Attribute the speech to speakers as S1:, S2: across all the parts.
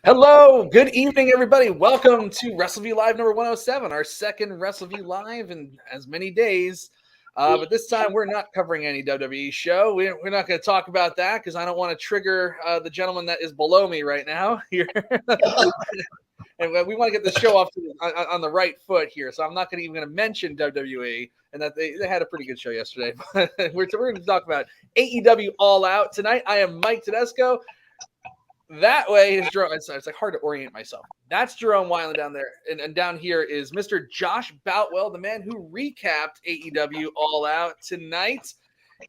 S1: Hello, good evening, everybody. Welcome to Wrestleview Live number 107, our second Wrestleview Live in as many days. But this time, we're not covering any WWE show. We're not going to talk about that because I don't want to trigger the gentleman that is below me right now here. And we want to get the show off on the right foot here. So I'm not even going to mention WWE and that they had a pretty good show yesterday. But we're going to talk about AEW All Out tonight. I am Mike Tedesco. That way is Jerome. It's like hard to orient myself. That's Jerome Wilen down there. And down here is Mr. Josh Boutwell, the man who recapped AEW All Out tonight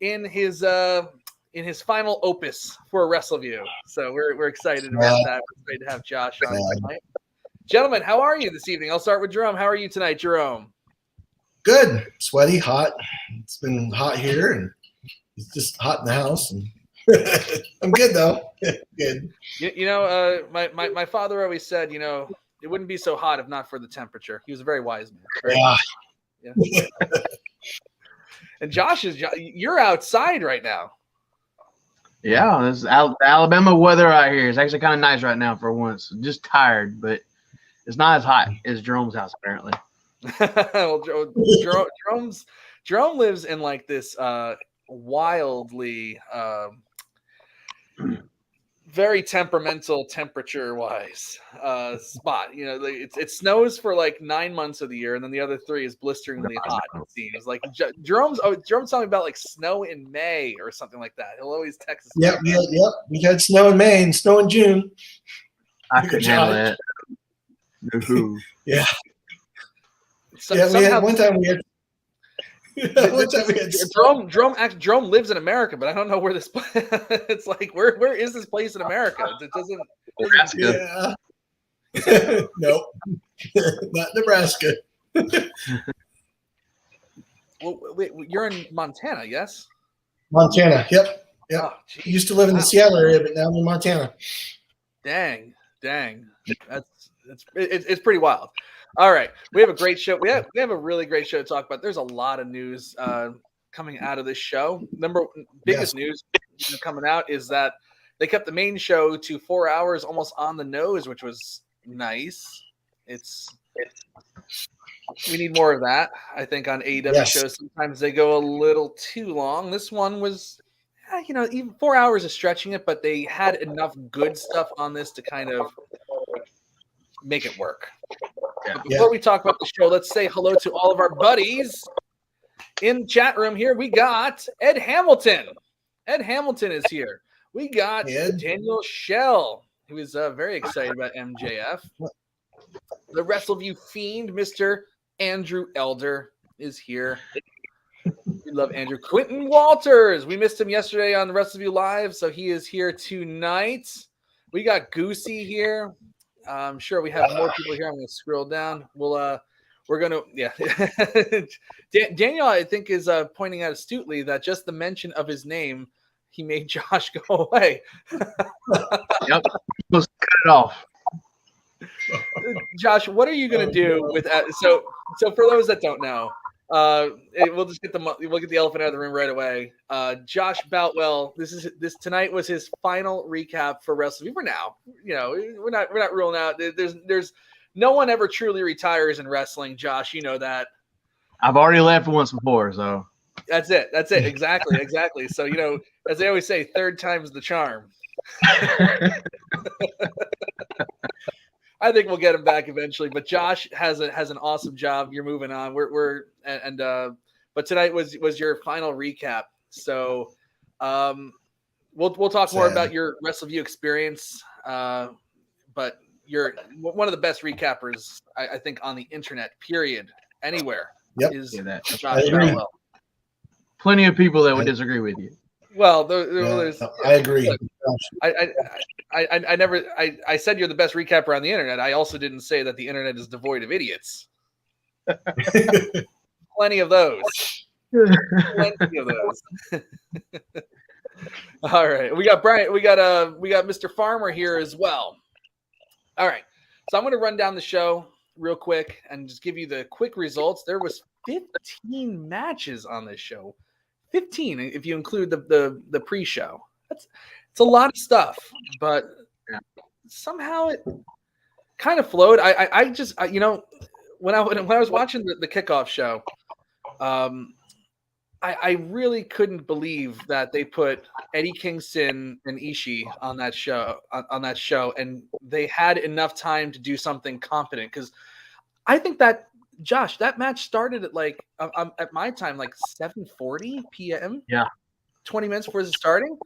S1: in his final opus for Wrestleview. So we're excited about that. We're excited to have Josh on tonight. Gentlemen, how are you this evening? I'll start with Jerome. How are you tonight, Jerome?
S2: Good. Sweaty, hot. It's been hot here, and it's just hot in the house. And I'm good, though. Good.
S1: My father always said, it wouldn't be so hot if not for the temperature. He was a very wise man. Yeah. And Josh, you're outside right now.
S3: Yeah, this Alabama weather out here is actually kind of nice right now for once. Just tired, but it's not as hot as Jerome's house apparently.
S1: Well, Jerome lives in like this wildly very temperamental temperature-wise spot. It snows for like 9 months of the year, and then the other 3 is blisteringly hot. It seems like Jerome's talking about like snow in May or something like that. He'll always text us.
S2: Yep. We had snow in May and snow in June.
S3: I could handle that.
S2: Yeah. One time we had.
S1: Jerome lives in America, but I don't know where this. It's like where is this place in America? It doesn't.
S2: Yeah. Nope, not Nebraska.
S1: Well, wait, you're in Montana, yes?
S2: Montana. Yep.
S1: Oh,
S2: used to live in the Seattle area, but now I'm in Montana.
S1: Dang. It's pretty wild. All right, we have a great show. We have a really great show to talk about. There's a lot of news coming out of this show. Biggest news coming out is that they kept the main show to 4 hours, almost on the nose, which was nice. We need more of that. I think on AEW shows sometimes they go a little too long. This one was, even 4 hours is stretching it, but they had enough good stuff on this to kind of make it work. But before we talk about the show, let's say hello to all of our buddies in the chat room here. We got Ed Hamilton. Ed Hamilton is here. We got Daniel Schell, who is very excited about MJF. The Wrestleview fiend, Mr. Andrew Elder, is here. We love Andrew. Quentin Walters. We missed him yesterday on the Wrestleview Live, so he is here tonight. We got Goosey here. I'm sure we have more people here. I'm going to scroll down. We're going to, Daniel, I think, is pointing out astutely that just the mention of his name, he made Josh go away.
S3: Yep. Let's cut it off.
S1: Josh, what are you going to do with that? So for those that don't know, we'll get the elephant out of the room right away. Josh Boutwell, this tonight was his final recap for Wrestleview for now. We're not ruling out. There's no one ever truly retires in wrestling, Josh. You know that.
S3: I've already left once before, so
S1: that's it. Exactly. So as they always say, third time's the charm. I think we'll get him back eventually, but Josh has an awesome job. You're moving on. But tonight was your final recap. So we'll talk more about your Wrestleview experience. But you're one of the best recappers, I think, on the internet, period. Anywhere.
S2: Yep.
S1: Is Josh Boutwell.
S3: Plenty of people that would disagree with you.
S1: Well,
S2: I agree.
S1: I said you're the best recapper on the internet. I also didn't say that the internet is devoid of idiots. Plenty of those. All right, we got Brian. We got Mr. Farmer here as well. All right, so I'm going to run down the show real quick and just give you the quick results. There was 15 matches on this show. 15 if you include the pre-show. It's a lot of stuff, but somehow it kind of flowed. I just you know, when I was watching the kickoff show, I really couldn't believe that they put Eddie Kingston and Ishii on that show, and they had enough time to do something competent. Because I think that, Josh, that match started at like at my time, like 7:40 p.m.
S3: Yeah,
S1: 20 minutes before it starting.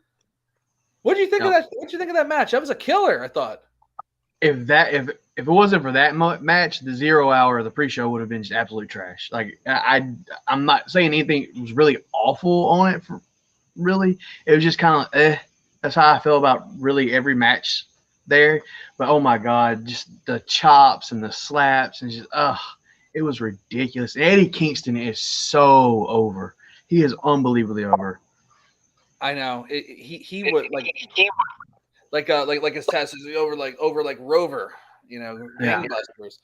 S1: What do you think of that? What do you think of that match? That was a killer, I thought.
S3: If it wasn't for that match, the 0 hour of the pre-show would have been just absolute trash. Like I'm not saying anything was really awful on it. Really, it was just kind of That's how I feel about really every match there. But oh my god, just the chops and the slaps and just it was ridiculous. Eddie Kingston is so over. He is unbelievably over.
S1: I know. He would like his test is over like Rover, you know, gangbusters.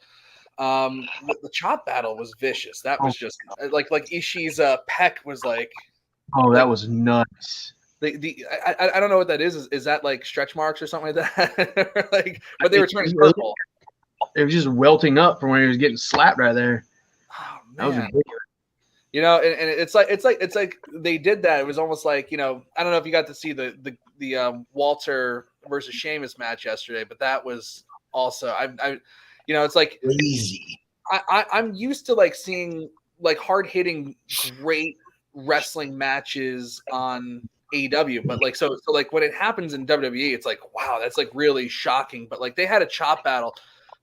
S1: The chop battle was vicious. That was just like Ishii's pec was like.
S3: Oh, that was nuts.
S1: I don't know what that is. Is that like stretch marks or something like that? Like, but they were turning purple.
S3: It was just welting up from when he was getting slapped right there.
S1: Oh man.
S3: That was ridiculous.
S1: You know, and it's like they did that. It was almost like, you know, I don't know if you got to see the Walter versus Sheamus match yesterday, but that was also I you know, it's like
S2: crazy.
S1: I'm used to like seeing like hard hitting great wrestling matches on AEW, but like so like when it happens in WWE, it's like, wow, that's like really shocking. But like they had a chop battle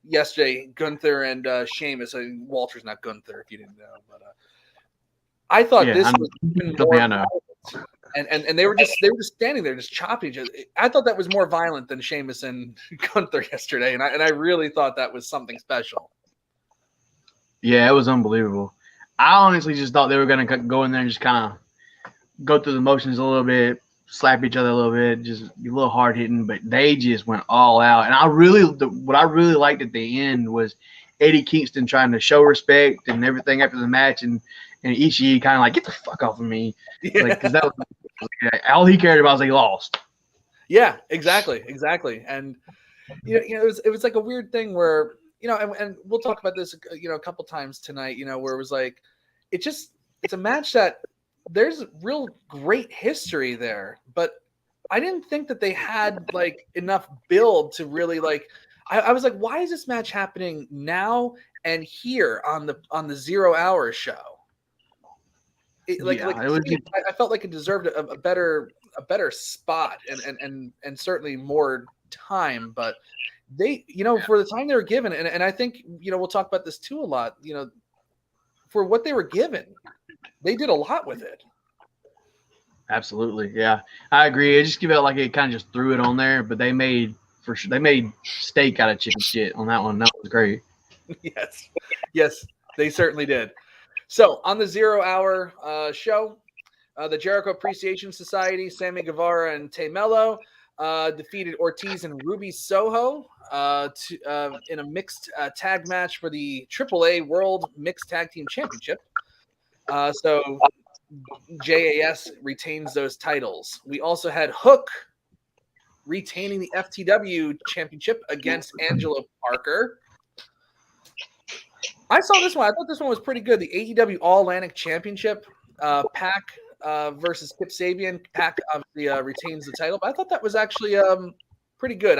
S1: yesterday, Gunther and Sheamus. Walter's not Gunther, if you didn't know, but I thought this was even more violent. And they were just standing there just chopping each other. I thought that was more violent than Sheamus and Gunther yesterday, and I really thought that was something special.
S3: Yeah, it was unbelievable. I honestly just thought they were going to go in there and just kind of go through the motions a little bit, slap each other a little bit, just be a little hard hitting, but they just went all out. And what I really liked at the end was Eddie Kingston trying to show respect and everything after the match, and Ishii kind of like, get the fuck off of me. Yeah. Like, because that was all he cared about was he lost.
S1: Yeah, exactly. And you know, it was like a weird thing where, you know, and we'll talk about this, you know, a couple times tonight, you know, where it was like, it's a match that there's real great history there, but I didn't think that they had like enough build to really like. I was like, why is this match happening now and here on the 0 hour show? I felt like it deserved a better spot and certainly more time, but they, you know, for the time they were given, and I think, you know, we'll talk about this too a lot, you know, for what they were given, they did a lot with it.
S3: Absolutely. Yeah, I agree. I just felt like it kind of just threw it on there, but they made steak out of chicken shit on that one. That was great.
S1: Yes, they certainly did. So on the 0 hour show, the Jericho Appreciation Society, Sammy Guevara and Tay Mello defeated Ortiz and Ruby Soho in a mixed tag match for the AAA World Mixed Tag Team Championship. So JAS retains those titles. We also had Hook retaining the FTW Championship against Angelo Parker. I saw this one. I thought this one was pretty good. The AEW All Atlantic Championship, Pac versus Kip Sabian. Pac obviously retains the title, but I thought that was actually pretty good.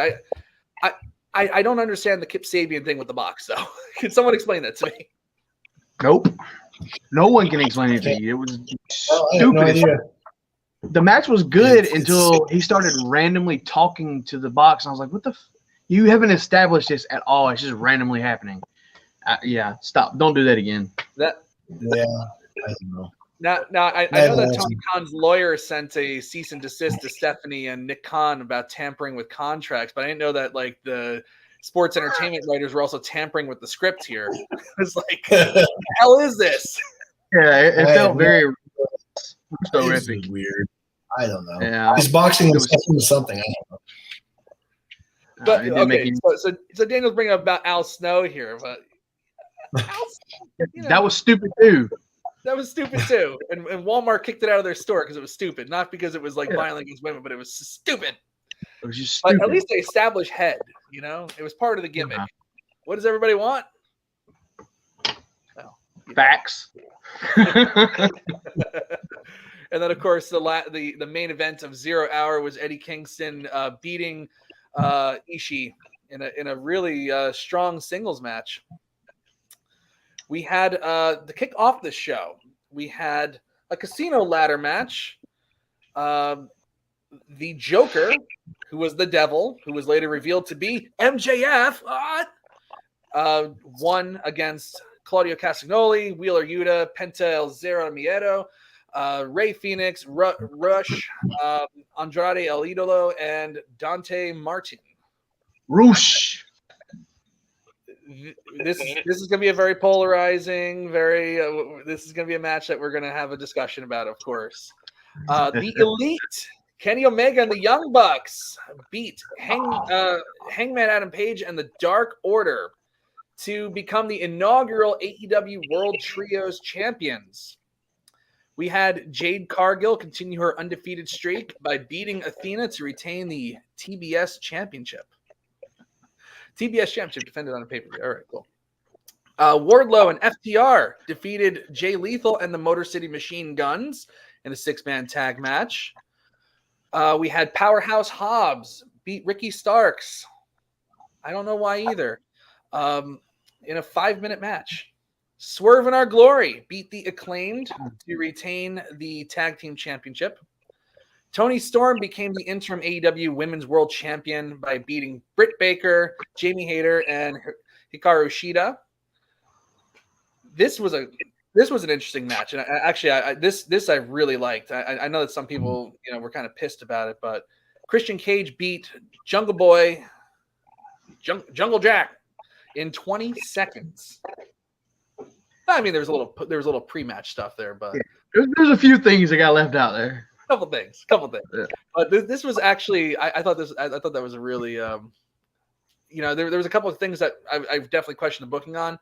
S1: I don't understand the Kip Sabian thing with the box, though. Can someone explain that to me?
S3: Nope. No one can explain it to you. It was stupid. No, the match was good until he started randomly talking to the box, and I was like, what the you haven't established this at all. It's just randomly happening. Yeah, stop. Don't do that again.
S2: I don't know.
S1: Now I know that Tony Khan's lawyer sent a cease and desist to Stephanie and Nick Khan about tampering with contracts, but I didn't know that like the sports entertainment writers were also tampering with the script here. It was like, what the hell is this?
S3: Yeah, it felt very horrific.
S2: Weird. I don't know.
S3: Yeah.
S2: His boxing was something. I don't know.
S1: But okay, so Daniel's bringing up about Al Snow here, but
S3: that was stupid too.
S1: That was stupid too, and Walmart kicked it out of their store because it was stupid, not because it was like violent against women, but it was stupid.
S3: It was just
S1: But
S3: stupid.
S1: at least they established head. It was part of the gimmick.
S3: Uh-huh.
S1: What does everybody want? Well,
S3: Facts.
S1: And then, of course, the main event of 0 Hour was Eddie Kingston beating Ishii in a really strong singles match. We had to kick off the show. We had a casino ladder match. The Joker, who was the devil, who was later revealed to be MJF, won against Claudio Castagnoli, Wheeler Yuta, Penta El Zero Miedo, Rey Fenix, Rush, Andrade El Idolo, and Dante Martin.
S3: Roosh.
S1: This is going to be a very polarizing, this is going to be a match that we're going to have a discussion about, of course. The Elite, Kenny Omega and the Young Bucks beat Hangman Adam Page and the Dark Order to become the inaugural AEW World Trios champions. We had Jade Cargill continue her undefeated streak by beating Athena to retain the TBS Championship. TBS Championship defended on a pay-per-view. All right, cool. Wardlow and FTR defeated Jay Lethal and the Motor City Machine Guns in a 6-man tag match. We had Powerhouse Hobbs beat Ricky Starks. I don't know why either. In a 5-minute match. Swerve in Our Glory beat the Acclaimed to retain the Tag Team Championship. Toni Storm became the interim AEW Women's World Champion by beating Britt Baker, Jamie Hayter, and Hikaru Shida. This was an interesting match, and this I really liked. I know that some people were kind of pissed about it, but Christian Cage beat Jungle Boy, Jungle Jack, in 20 seconds. I mean, there was a little pre-match stuff there, but
S3: there's a few things that got left out there.
S1: Couple things.
S3: Yeah.
S1: But this was actually, I thought that was a really, there was a couple of things that I've definitely questioned the booking on.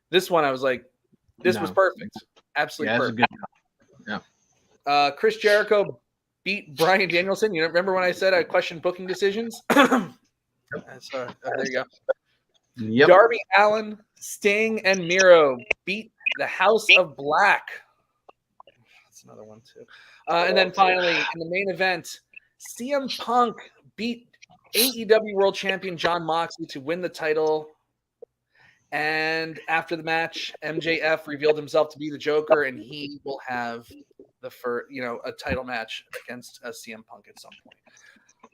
S1: This one, I was like, this was perfect. Absolutely perfect.
S3: Yeah.
S1: Chris Jericho beat Bryan Danielson. You remember when I said I questioned booking decisions? There you go.
S3: Yep.
S1: Darby Allin, Sting, and Miro beat the House of Black. That's another one too. And then finally, in the main event, CM Punk beat AEW World Champion Jon Moxley to win the title. And after the match, MJF revealed himself to be the Joker, and he will have a title match against CM Punk at some point.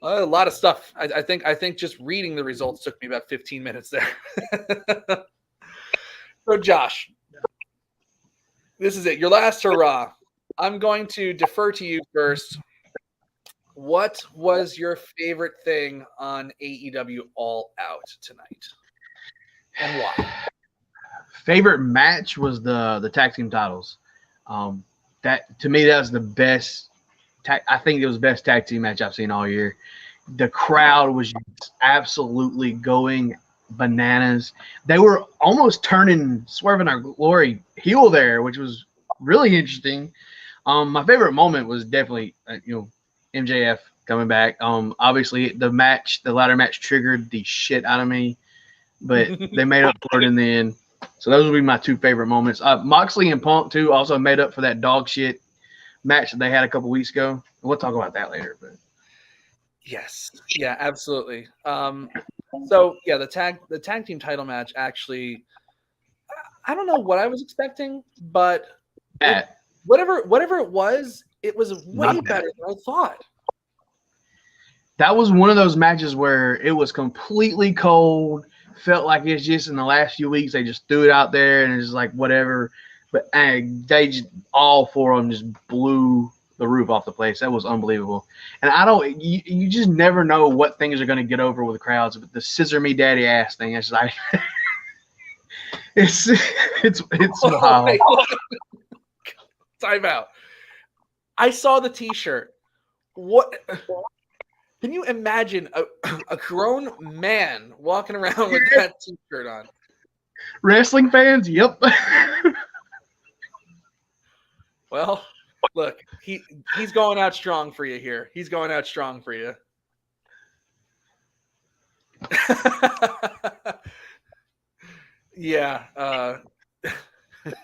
S1: A lot of stuff. I think just reading the results took me about 15 minutes there. So, Josh, this is it. Your last hurrah. I'm going to defer to you first. What was your favorite thing on AEW All Out tonight, and why?
S3: Favorite match was the tag team titles. That to me, that was the best. I think it was the best tag team match I've seen all year. The crowd was just absolutely going bananas. They were almost turning Swerve in Our Glory heel there, which was really interesting. My favorite moment was definitely MJF coming back. Obviously the ladder match triggered the shit out of me, but they made up for it in the end. So those would be my two favorite moments. Moxley and Punk too also made up for that dog shit match that they had a couple weeks ago. We'll talk about that later. But
S1: yes, yeah, absolutely. So yeah, the tag team title match actually, I don't know what I was expecting, but whatever it was way better than I thought.
S3: That was one of those matches where it was completely cold. Felt like it's just in the last few weeks they just threw it out there and it's like whatever. But they just all four of them just blew the roof off the place. That was unbelievable. And you just never know what things are going to get over with the crowds. But the scissor me daddy ass thing, it's like it's wild.
S1: Time out. I saw the T-shirt. What? Can you imagine a grown man walking around with that T-shirt on?
S3: Wrestling fans, yep.
S1: Well, look, he's going out strong for you here. He's going out strong for you. Yeah.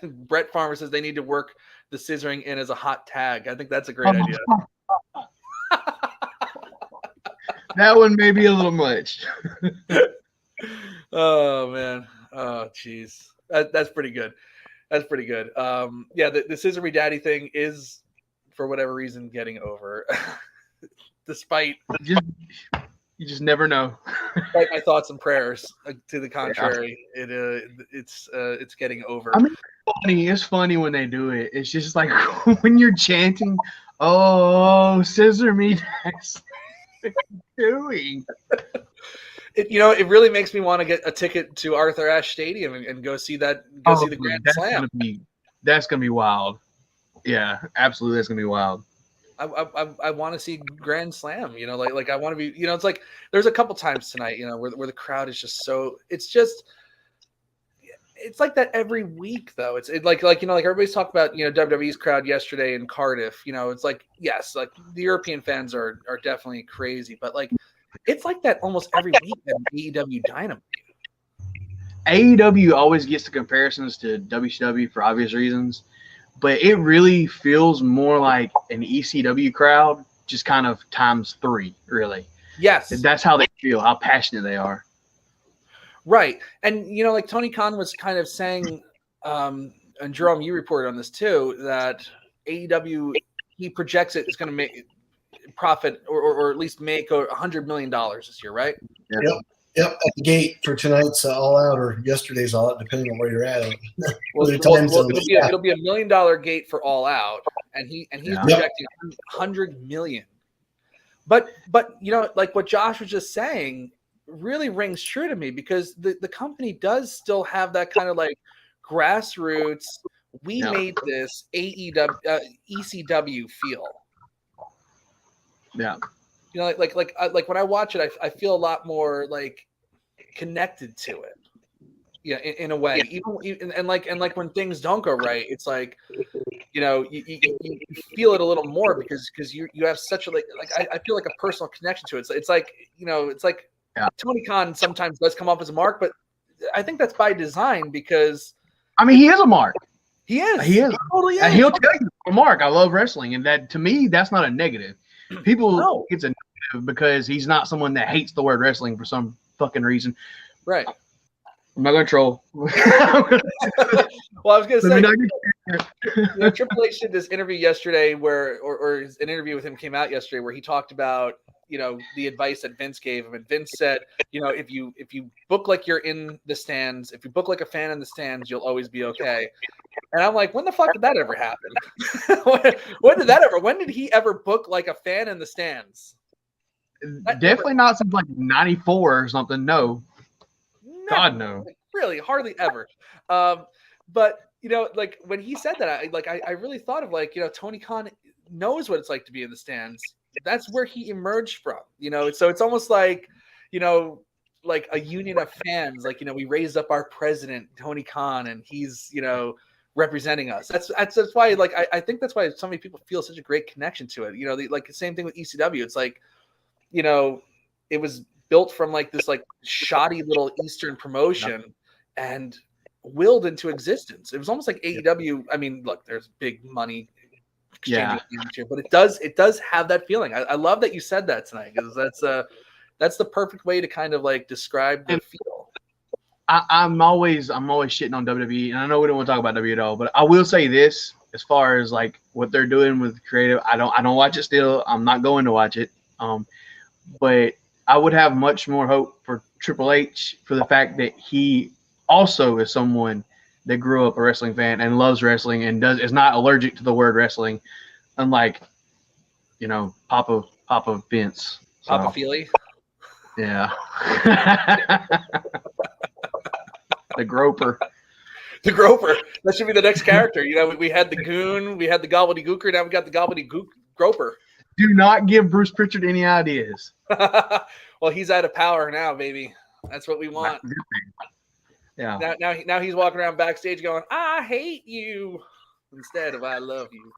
S1: Brett Farmer says they need to work the scissoring in as a hot tag. I think that's a great idea.
S3: That one may be a little much.
S1: Oh man. Oh jeez. That's pretty good. That's pretty good. Yeah, the scissory daddy thing is, for whatever reason, getting over. Despite
S3: you just never know.
S1: Despite my thoughts and prayers to the contrary, it's getting over.
S3: I mean, it's funny when they do it. It's just like when you're chanting, "Oh, scissor me, Dax." What are you doing?
S1: It really makes me want to get a ticket to Arthur Ashe Stadium and go see that. See the Grand Slam.
S3: That's gonna be wild. Yeah, absolutely, that's gonna be wild.
S1: I want to see Grand Slam. Like I want to be. It's like there's a couple times tonight. Where the crowd is just so. It's like that every week though. It's like everybody's talking about WWE's crowd yesterday in Cardiff. It's like, yes, like the European fans are definitely crazy, but like it's like that almost every week at AEW Dynamite.
S3: AEW always gets the comparisons to WCW for obvious reasons, but it really feels more like an ECW crowd, just kind of times 3, really.
S1: Yes,
S3: that's how they feel, how passionate they are.
S1: Right. And, like Tony Khan was kind of saying, and Jerome, you reported on this too, that AEW, he projects it's going to make profit or at least make $100 million this year, right?
S2: Yep. At the gate for tonight's All Out or yesterday's All Out, depending on where you're at.
S1: It'll be $1 million gate for All Out, and he's projecting $100 million. But like what Josh was just saying, really rings true to me, because the company does still have that kind of like grassroots, we made this AEW ECW feel.
S3: Yeah.
S1: Like when I watch it, I feel a lot more like connected to it. Yeah, in a way. Even and like when things don't go right, it's like you feel it a little more because you have such a like I feel like a personal connection to it. It's like Tony Khan sometimes does come off as a mark, but I think that's by design, because
S3: I mean, he is a mark.
S1: He is.
S3: He is.
S1: Totally is.
S3: And he'll tell you, Mark, I love wrestling, and that to me, that's not a negative. People think it's a negative because he's not someone that hates the word wrestling for some fucking reason.
S1: Right.
S3: I'm not gonna troll.
S1: Well, I was gonna say, Triple H did this interview yesterday or an interview with him came out yesterday where he talked about the advice that Vince gave him, and Vince said, if you book like you're in the stands, if you book like a fan in the stands, you'll always be okay. And I'm like, when the fuck did that ever happen? When did he ever book like a fan in the stands?
S3: Definitely not since like 94 or something. No. God, no.
S1: Really, hardly ever. But like when he said that, I really thought of Tony Khan knows what it's like to be in the stands. That's where he emerged from. So it's almost like like a union of fans. Like we raised up our president, Tony Khan, and he's representing us. That's why I think that's why so many people feel such a great connection to it. Like the same thing with ECW. It's like it was built from like this like shoddy little Eastern promotion and willed into existence. It was almost like AEW. I mean, look, there's big money exchanging here, but it does have that feeling. I love that you said that tonight, because that's the perfect way to kind of like describe the feel.
S3: I'm always shitting on WWE, and I know we don't want to talk about WWE at all, but I will say this as far as like what they're doing with creative. I don't watch it still. I'm not going to watch it. But I would have much more hope for Triple H for the fact that he also is someone that grew up a wrestling fan and loves wrestling and is not allergic to the word wrestling, unlike Papa Vince.
S1: Papa Feely.
S3: Yeah. The Groper.
S1: The Groper. That should be the next character. We had the Goon, we had the Gobbledygooker, now we got the Gobbledygook Groper.
S3: Do not give Bruce Pritchard any ideas.
S1: Well, he's out of power now, baby. That's what we want.
S3: Yeah.
S1: Now he's walking around backstage going, "I hate you," instead of "I love you."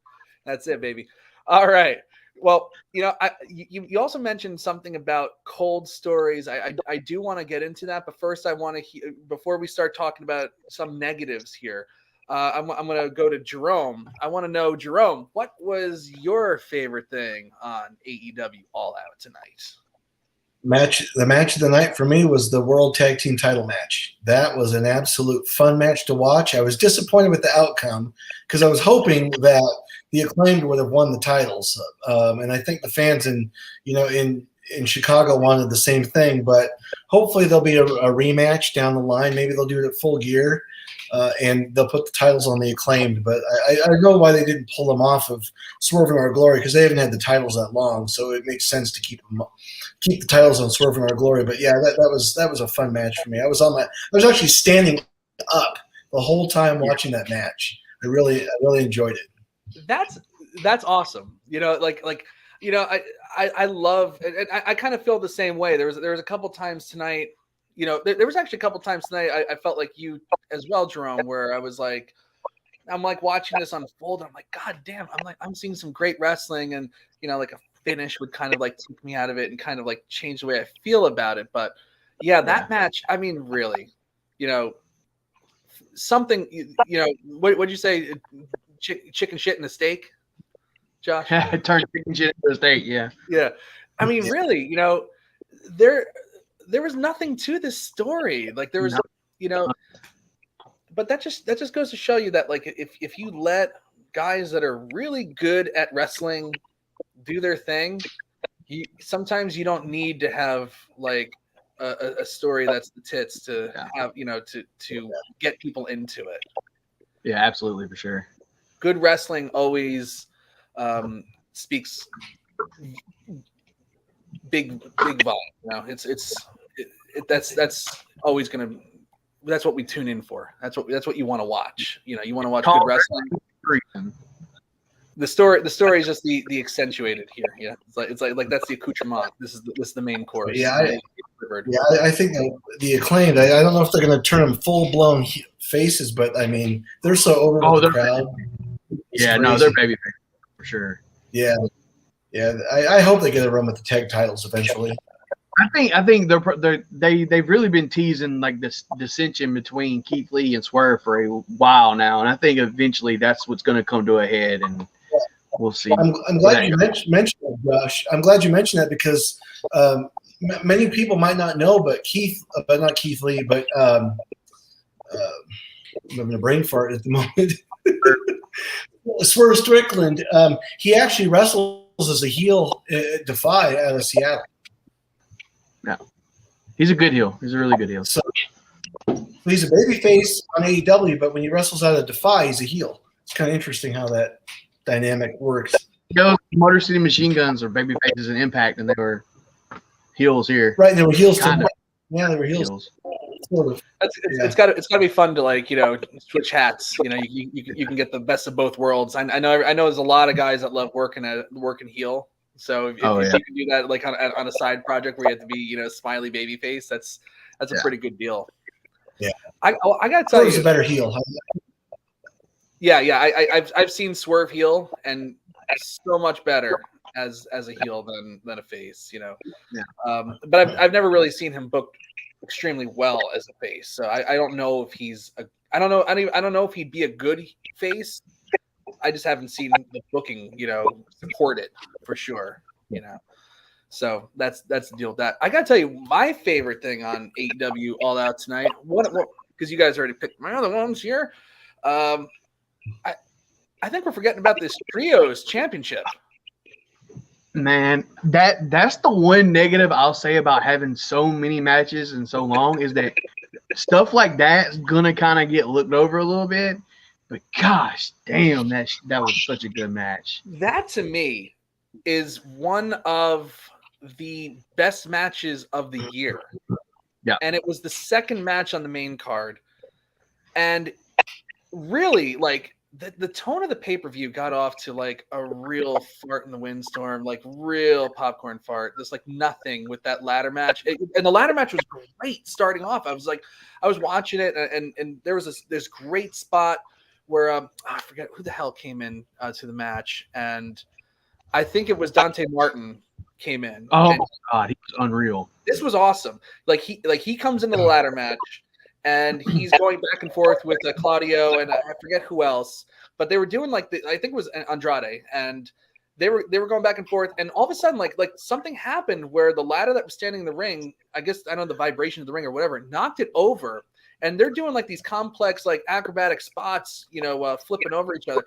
S1: That's it, baby. All right. Well, you also mentioned something about cold stories. I do want to get into that, but first I want to before we start talking about some negatives here. I'm going to go to Jerome. I want to know, Jerome, what was your favorite thing on AEW All Out tonight?
S2: The match of the night for me was the World Tag Team title match. That was an absolute fun match to watch. I was disappointed with the outcome because I was hoping that the Acclaimed would have won the titles, and I think the fans in Chicago wanted the same thing. But hopefully there'll be a rematch down the line. Maybe they'll do it at Full Gear, and they'll put the titles on the Acclaimed. But I know why they didn't pull them off of Swerve in Our Glory, because they haven't had the titles that long, so it makes sense to keep the titles on Swerve in Our Glory. But yeah, that was a fun match for me. I was actually standing up the whole time watching that match. I really enjoyed it.
S1: That's awesome. I love, and I kind of feel the same way. There was a couple times tonight. There was actually a couple times tonight. I felt like you as well, Jerome, where I was like, I'm like watching this unfold. I'm like, God damn! I'm seeing some great wrestling, and like a finish would kind of like take me out of it and kind of like change the way I feel about it. But yeah, that match. I mean, really, something. What'd you say? Chicken shit in a steak, Josh?
S3: Turn chicken shit into a steak. Yeah.
S1: Yeah. I mean, really, there was nothing to this story. Like there was, but that just goes to show you that like if you let guys that are really good at wrestling do their thing, sometimes you don't need to have like a story that's the tits to have to get people into it.
S3: Yeah, absolutely, for sure.
S1: Good wrestling always speaks big volume. That's always gonna. That's what we tune in for. That's what you want to watch. You want to watch good wrestling. The story is just the accentuated here. Yeah, it's like that's the accoutrement. This is the main course.
S2: Yeah, I think the Acclaimed. I don't know if they're going to turn them full blown faces, but I mean they're so over with the crowd.
S3: Yeah, no, they're baby for sure.
S2: Yeah. I hope they get a run with the tag titles eventually.
S3: I think they've really been teasing like this dissension between Keith Lee and Swerve for a while now, and I think eventually that's what's going to come to a head, and we'll see.
S2: I'm glad you mentioned that, Josh. I'm glad you mentioned that because many people might not know, but not Keith Lee, but I'm having a brain fart at the moment. Swerve Strickland. He actually wrestles as a heel at Defy out of Seattle.
S3: Yeah, he's a good heel. He's a really good heel.
S2: So he's a babyface on AEW, but when he wrestles out of Defy, he's a heel. It's kind of interesting how that dynamic works.
S3: Motor City Machine Guns are babyfaces in Impact, and they were heels here.
S2: Right, they were heels. Yeah, they were heels. Sort of.
S1: It's got to be fun to switch hats. You can get the best of both worlds. I know there's a lot of guys that love working heel. So if you can do that like on a side project where you have to be smiley baby face, that's a pretty good deal.
S2: Yeah,
S1: I gotta tell you,
S2: he's a better heel.
S1: Yeah. I've seen Swerve heel and so much better as a heel than a face. But I've never really seen him booked extremely well as a face. So I don't know if he's I don't know if he'd be a good face. I just haven't seen the booking, support it for sure, So that's the deal with that. I gotta tell you, my favorite thing on AEW All Out tonight, because you guys already picked my other ones here. I think we're forgetting about this Trios Championship.
S3: Man, that's the one negative I'll say about having so many matches and so long is that stuff like that's gonna kind of get looked over a little bit. But gosh, damn, that was such a good match.
S1: That to me is one of the best matches of the year.
S3: Yeah,
S1: and it was the second match on the main card, and really like the tone of the pay-per-view got off to like a real fart in the windstorm, like real popcorn fart. There's like nothing with that ladder match, and the ladder match was great starting off. I was watching it, and there was this great spot where I forget who the hell came in to the match, and I think it was Dante Martin came in.
S3: Oh God, he was unreal.
S1: This was awesome. Like he comes into the ladder match and he's going back and forth with Claudio and I forget who else, but they were doing I think it was Andrade, and they were going back and forth, and all of a sudden like something happened where the ladder that was standing in the ring, I guess I don't know, the vibration of the ring or whatever, knocked it over, and they're doing like these complex like acrobatic spots, flipping over each other,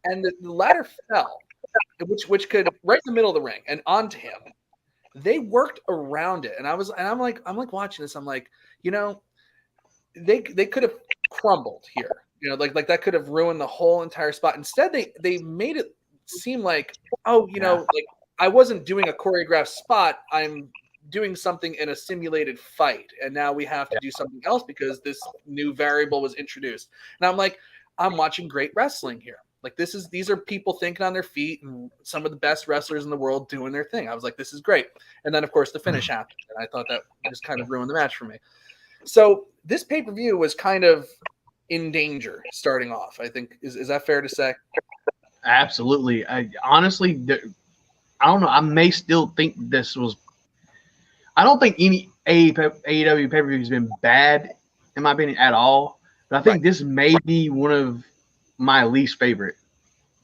S1: and the ladder fell, which could right in the middle of the ring and onto him. They worked around it, and I'm like watching this. I'm like, they could have crumbled here, like that could have ruined the whole entire spot. Instead, they made it seem like, like I wasn't doing a choreographed spot. I'm doing something in a simulated fight, and now we have to do something else because this new variable was introduced. And I'm like, I'm watching great wrestling here. Like these are people thinking on their feet and some of the best wrestlers in the world doing their thing. I was like, this is great. And then of course the finish happened, and I thought that just kind of ruined the match for me. So this pay-per-view was kind of in danger starting off. I think is that fair to say?
S3: Absolutely. I honestly, I don't know. I may still think this was. I don't think any AEW pay-per-view has been bad, in my opinion, at all. But I think this may be one of my least favorite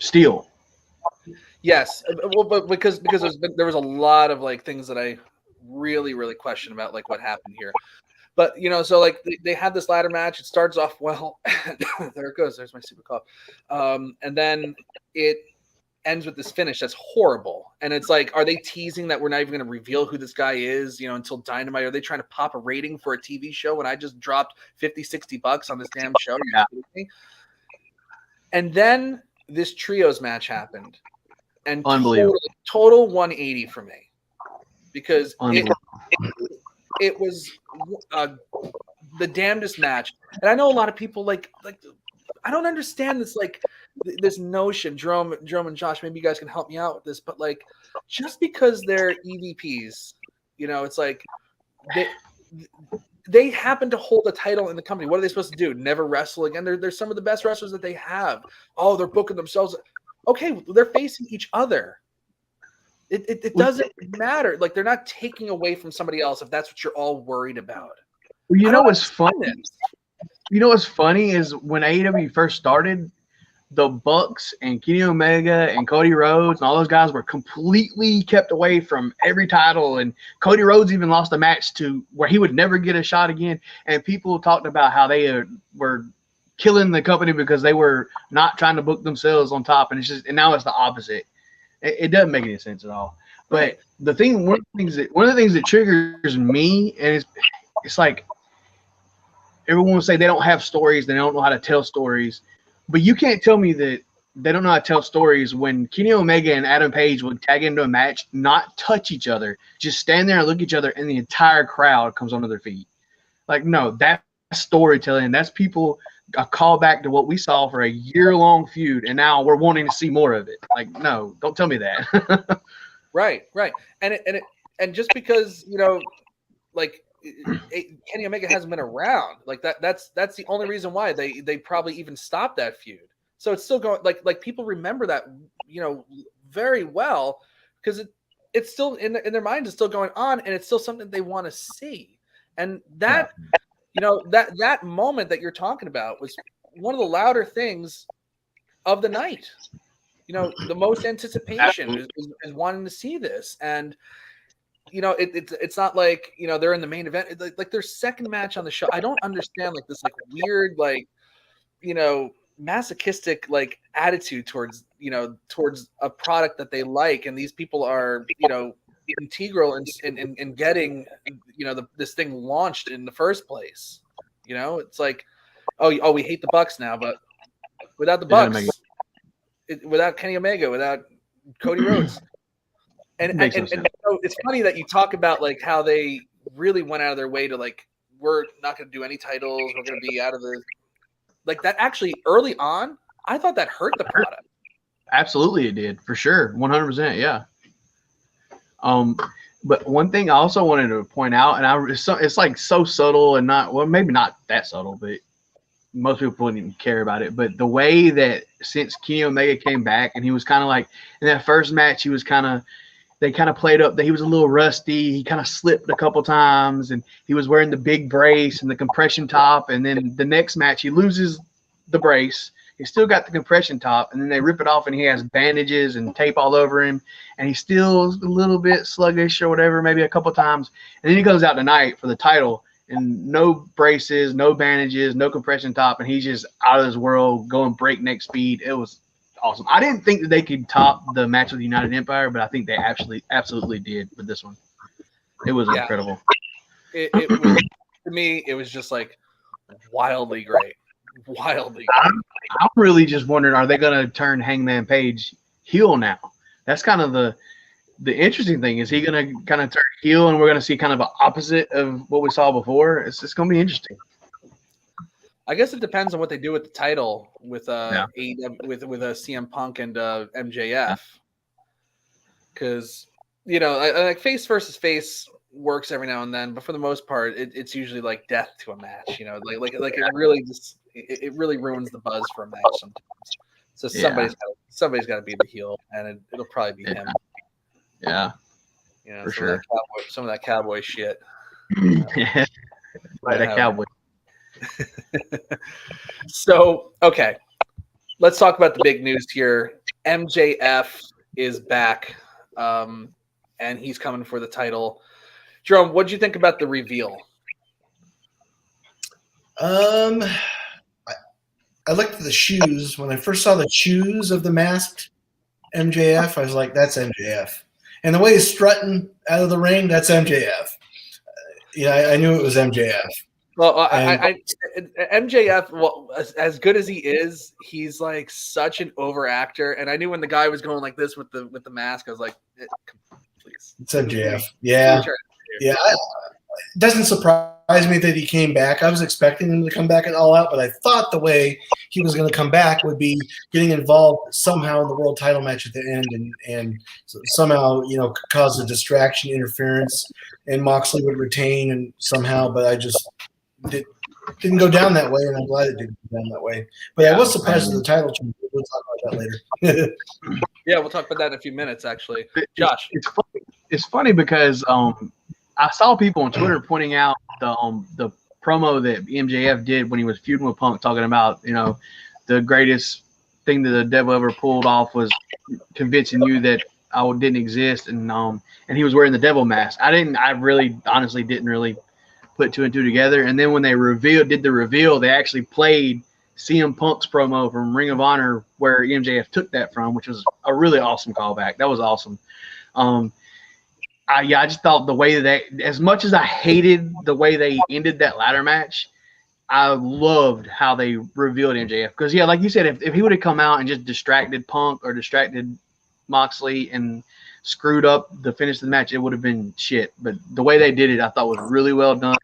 S3: still.
S1: Yes, well, but because there was a lot of like things that I really question about like what happened here. But so like they had this ladder match. It starts off well. There it goes. There's my super cough. And then it ends with this finish that's horrible. And it's like, are they teasing that we're not even going to reveal who this guy is, until Dynamite? Are they trying to pop a rating for a TV show when I just dropped $50-$60 on this damn show?
S3: Yeah.
S1: And then this trios match happened, and
S3: unbelievable,
S1: total 180 for me, because it was the damnedest match. And I know a lot of people like I don't understand this this notion, Jerome and Josh. Maybe you guys can help me out with this, but like just because they're EVPs, it's like they happen to hold a title in the company. What are they supposed to do? Never wrestle again? They're some of the best wrestlers that they have. Oh, they're booking themselves. Okay, they're facing each other. It doesn't matter. Like they're not taking away from somebody else if that's what you're all worried about.
S3: You know what's funny? You know what's funny is when AEW first started, the Bucks and Kenny Omega and Cody Rhodes and all those guys were completely kept away from every title. And Cody Rhodes even lost a match to where he would never get a shot again. And people talked about how they were killing the company because they were not trying to book themselves on top. And and now it's the opposite. It doesn't make any sense at all. But one of the things that triggers me, and it's like everyone will say they don't have stories, they don't know how to tell stories. But you can't tell me that they don't know how to tell stories when Kenny Omega and Adam Page would tag into a match, not touch each other, just stand there and look at each other, and the entire crowd comes onto their feet. Like, no, that's storytelling. That's people a callback to what we saw for a year-long feud, and now we're wanting to see more of it. Like, no, don't tell me that.
S1: Right. And just because Kenny Omega hasn't been around, like that's the only reason why they probably even stopped that feud. So it's still going, like people remember that very well, because it's still in their mind, is still going on, and it's still something they want to see. And that that moment that you're talking about was one of the louder things of the night. The most anticipation is wanting to see this. And it's not like they're in the main event. It's like their second match on the show. I don't understand this weird masochistic attitude towards a product that they like, and these people are integral in getting this thing launched in the first place. It's like oh we hate the Bucks now, but without the Bucks, without Kenny Omega, without Cody Rhodes. And so it's funny that you talk about how they really went out of their way to we're not going to do any titles. We're going to be out of the that. Actually, early on, I thought that hurt the product.
S3: Absolutely, it did, for sure, 100%. Yeah. But one thing I also wanted to point out, and it's so subtle and maybe not that subtle, but most people wouldn't even care about it. But the way that since Kenny Omega came back, and he was kind of like in that first match, he was kind of they kind of played up that he was a little rusty. He kind of slipped a couple times, and he was wearing the big brace and the compression top. And then the next match, he loses the brace. He's still got the compression top, and then they rip it off, and he has bandages and tape all over him, and he's still a little bit sluggish or whatever, maybe a couple times. And then he goes out tonight for the title, and no braces, no bandages, no compression top, and he's just out of this world, going breakneck speed. It was awesome. I didn't think that they could top the match with the United Empire, but I think they absolutely did with this one. It was incredible.
S1: It was, to me, it was just like wildly great. Wildly great.
S3: I'm really just wondering, are they going to turn Hangman Page heel now? That's kind of the interesting thing. Is he going to kind of turn heel, and we're going to see kind of an opposite of what we saw before? It's going to be interesting.
S1: I guess it depends on what they do with the title with AEW, with CM Punk and MJF, because like face versus face works every now and then, but for the most part, it's usually like death to a match. Like it really just it really ruins the buzz for a match sometimes. So somebody's got to be the heel, and it'll probably be him.
S3: Yeah, for sure.
S1: Some of that cowboy shit.
S3: Right, that cowboy.
S1: So, okay, let's talk about the big news here. MJF is back, and he's coming for the title. Jerome, what did you think about the reveal?
S2: I looked at the shoes. When I first saw the shoes of the masked MJF, I was like, that's MJF. And the way he's strutting out of the ring, that's MJF. I knew it was MJF.
S1: Well, MJF, well, as good as he is, he's like such an overactor. And I knew when the guy was going like this with the mask, I was like, please.
S2: It's MJF. Yeah. Yeah. It doesn't surprise me that he came back. I was expecting him to come back at All Out, but I thought the way he was going to come back would be getting involved somehow in the world title match at the end and somehow, cause a distraction, interference, and Moxley would retain and somehow, but I just didn't go down that way, and I'm glad it didn't go down that way. But I was surprised at the title change. We'll talk about that later.
S1: Yeah, we'll talk about that in a few minutes, actually. Josh.
S3: It's funny because I saw people on Twitter pointing out the promo that MJF did when he was feuding with Punk, talking about, the greatest thing that the devil ever pulled off was convincing you that I didn't exist, and he was wearing the devil mask. I really honestly didn't really put two and two together. And then when they did the reveal, they actually played CM Punk's promo from Ring of Honor where MJF took that from, which was a really awesome callback. That was awesome. I just thought the way that, as much as I hated the way they ended that ladder match, I loved how they revealed MJF. Because, like you said, if he would have come out and just distracted Punk or distracted Moxley and screwed up the finish of the match, it would have been shit. But the way they did it, I thought was really well done.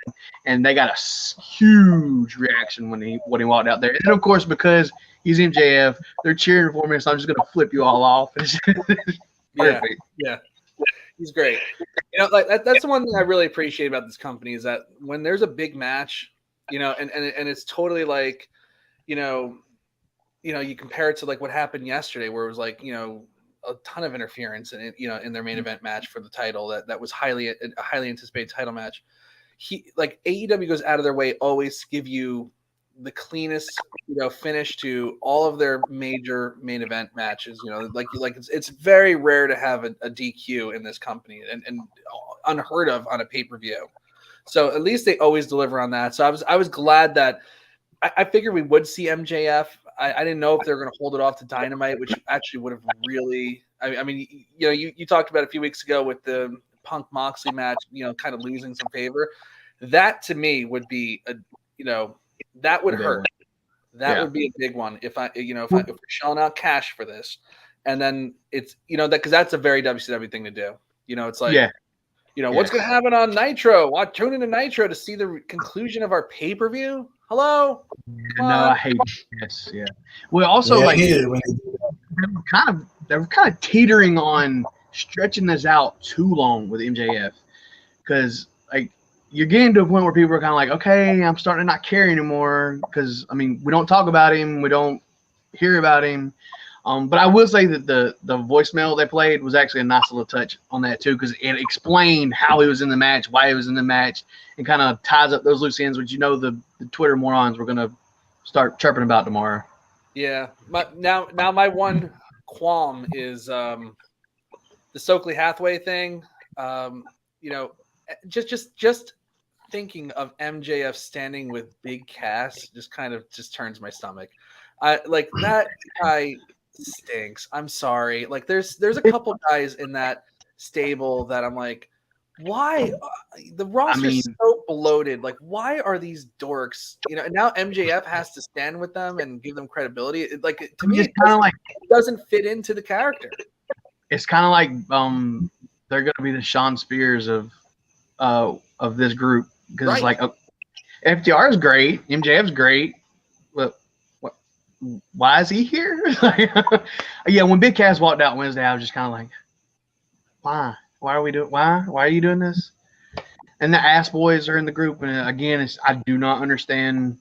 S3: And they got a huge reaction when he walked out there. And, of course, because he's MJF, they're cheering for me, so I'm just going to flip you all off. Perfect.
S1: Yeah. He's great. That's the one thing I really appreciate about this company is that when there's a big match, and it's totally like, you compare it to like what happened yesterday, where it was like, a ton of interference in it, in their main event match for the title that was a highly anticipated title match. AEW goes out of their way always to give you the cleanest, finish to all of their major main event matches. It's very rare to have a DQ in this company and unheard of on a pay-per-view. So at least they always deliver on that. So I was glad that I figured we would see MJF. I didn't know if they were going to hold it off to Dynamite, which actually would have really. I mean, you talked about a few weeks ago with the Punk Moxley match, kind of losing some favor. That to me would be that would hurt. That would be a big one if we're shelling out cash for this, and then it's because that's a very WCW thing to do. It's like what's going to happen on Nitro? Tune into Nitro to see the conclusion of our pay-per-view. Hello.
S3: No, I hate this. Yeah. Well, also they were kind of teetering on stretching this out too long with MJF, because you're getting to a point where people are kind of like, okay, I'm starting to not care anymore because, I mean, we don't talk about him. We don't hear about him. But I will say that the voicemail they played was actually a nice little touch on that too, because it explained how he was in the match, why he was in the match, and kind of ties up those loose ends, which the Twitter morons were going to start chirping about tomorrow.
S1: Yeah. Now my one qualm is the Stokely Hathaway thing. Just thinking of MJF standing with Big Cass just turns my stomach. That guy stinks. I'm sorry. Like there's a couple guys in that stable that I'm like, why the roster's so bloated? Like, why are these dorks? And now MJF has to stand with them and give them credibility. To me, it doesn't fit into the character.
S3: It's kind of like they're going to be the Sean Spears of this group, because it's like FTR is great, MJF's great, but why is he here? Yeah, when Big Cass walked out Wednesday, I was just kind of like, why? Why are we doing? Why are you doing this? And the ass boys are in the group, and again, I do not understand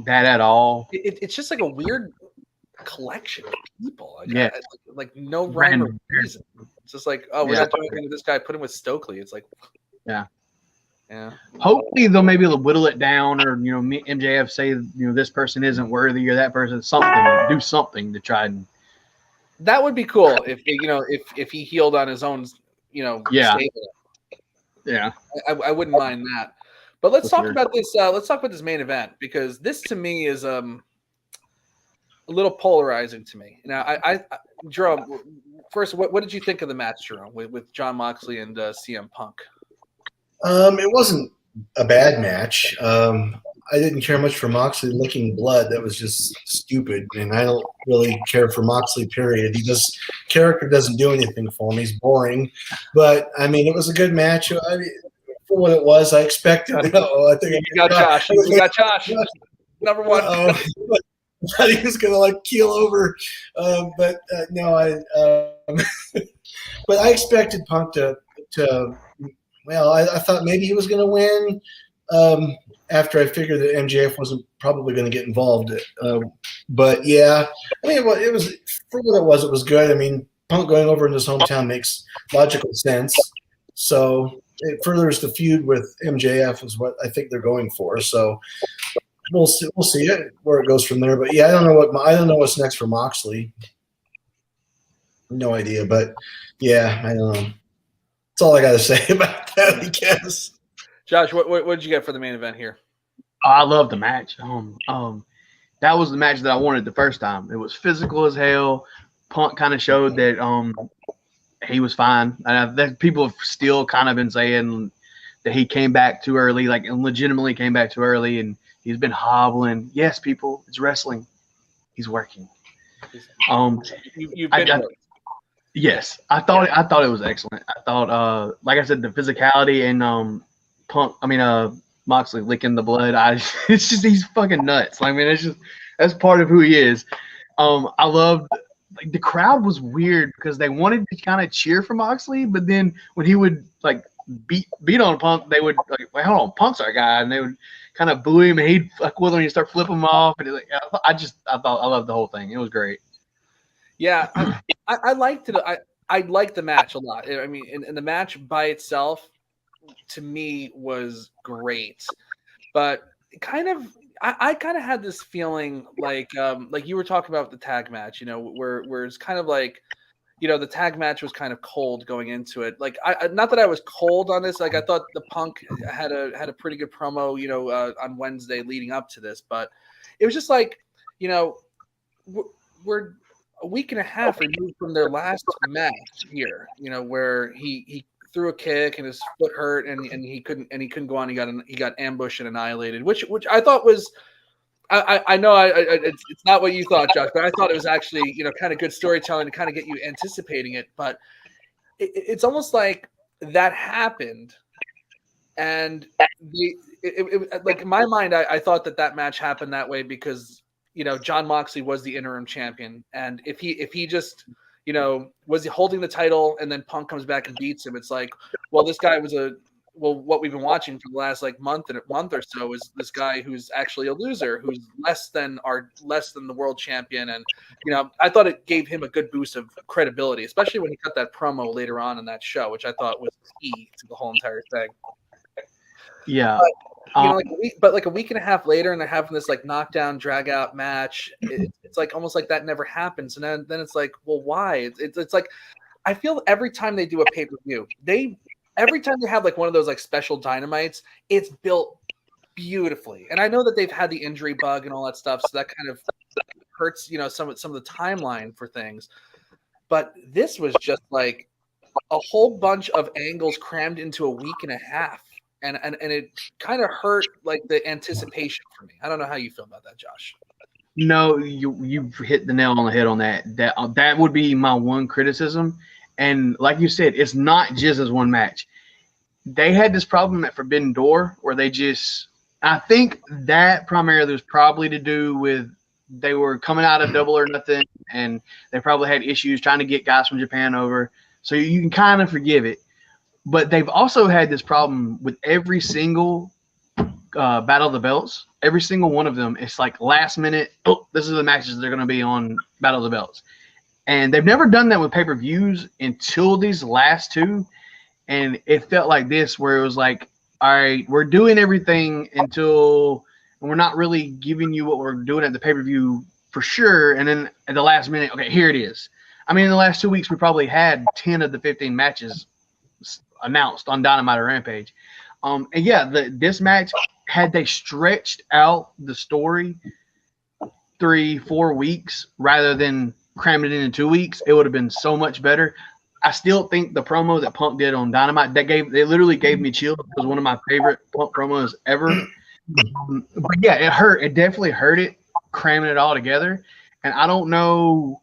S3: that at all.
S1: It's just like a weird collection of people. No
S3: rhyme
S1: or reason. It's just like, we're not doing anything with this guy. Put him with Stokely. It's like,
S3: yeah.
S1: Hopefully
S3: they'll maybe whittle it down, or MJF say this person isn't worthy or that person do something to try and.
S1: That would be cool if he healed on his own, stable.
S3: Yeah.
S1: I wouldn't mind that. But let's talk about this. Let's talk about this main event, because this to me is a little polarizing to me. Now, Jerome, first, what did you think of the match, Jerome, with Jon Moxley and CM Punk?
S2: It wasn't a bad match. I didn't care much for Moxley licking blood. That was just stupid, and I don't really care for Moxley, period. Character doesn't do anything for me. He's boring. But, I mean, it was a good match. For what it was, I expected. I think
S1: you got Josh. You got Josh. Number one.
S2: I thought he was going to, keel over. But no, but I expected Punk to I thought maybe he was going to win after I figured that MJF wasn't probably going to get involved. But, yeah, I mean, it was for what it was good. I mean, Punk going over in his hometown makes logical sense. So it furthers the feud with MJF is what I think they're going for. So we'll see where it goes from there. But, yeah, I don't know what's next for Moxley. No idea. But, yeah, I don't know. That's all I got to say about that, I guess.
S1: Josh, what did you get for the main event here?
S3: I love the match. That was the match that I wanted the first time. It was physical as hell. Punk kind of showed that he was fine. That people have still kind of been saying that he came back too early, and legitimately came back too early, and he's been hobbling. Yes, people, it's wrestling. He's working.
S1: You've been
S3: Yes, I thought it was excellent. I thought, like I said, the physicality and Moxley licking the blood. It's just, he's fucking nuts. I mean, that's part of who he is. I loved, the crowd was weird because they wanted to kind of cheer for Moxley, but then when he would beat on Punk, they would wait, hold on, Punk's our guy, and they would kind of boo him, and he'd fuck with him, and he'd start flipping him off, and I loved the whole thing. It was great.
S1: Yeah, I liked it. I liked the match a lot. I mean, and the match by itself, to me, was great. But I kind of had this feeling like you were talking about the tag match, where it's kind of like, the tag match was kind of cold going into it. Not that I was cold on this. I thought the Punk had a pretty good promo, on Wednesday leading up to this, but it was just like, we're a week and a half removed from their last match here, where he threw a kick and his foot hurt and he couldn't go on. He got ambushed and annihilated, which I thought was, I know it's not what you thought, Josh, but I thought it was actually, kind of good storytelling to kind of get you anticipating it. But it's almost like that happened, and in my mind, I thought that match happened that way because, Jon Moxley was the interim champion, and if he just, was he holding the title and then Punk comes back and beats him, it's like, well, this guy was a what we've been watching for the last like month or so is this guy who's actually a loser, who's less than the world champion. And, I thought it gave him a good boost of credibility, especially when he cut that promo later on in that show, which I thought was key to the whole entire thing.
S3: Yeah.
S1: But, like a week and a half later, and they're having this like knockdown drag out match. It's like almost like that never happens. And then it's like, well, why? It's like, I feel every time they do a pay-per-view, every time they have like one of those like special dynamites, it's built beautifully. And I know that they've had the injury bug and all that stuff, so that kind of hurts, some of the timeline for things. But this was just like a whole bunch of angles crammed into a week and a half. And it kind of hurt like the anticipation for me. I don't know how you feel about that, Josh.
S3: No, you hit the nail on the head on that. That would be my one criticism. And like you said, it's not just as one match. They had this problem at Forbidden Door where I think that primarily was probably to do with they were coming out of Double or Nothing, and they probably had issues trying to get guys from Japan over. So you can kind of forgive it. But they've also had this problem with every single Battle of the Belts. Every single one of them, it's like last minute, this is the matches they're going to be on Battle of the Belts. And they've never done that with pay-per-views until these last two. And it felt like this, where it was like, all right, we're doing everything until we're not really giving you what we're doing at the pay-per-view for sure. And then at the last minute, okay, here it is. I mean, in the last 2 weeks, we probably had 10 of the 15 matches announced on Dynamite or Rampage. And yeah, this match, had they stretched out the story 3-4 weeks rather than cram it in 2 weeks, it would have been so much better. I still think the promo that Punk did on Dynamite, they literally gave me chills. It was one of my favorite Punk promos ever. But yeah, it hurt. It definitely hurt it, cramming it all together. And I don't know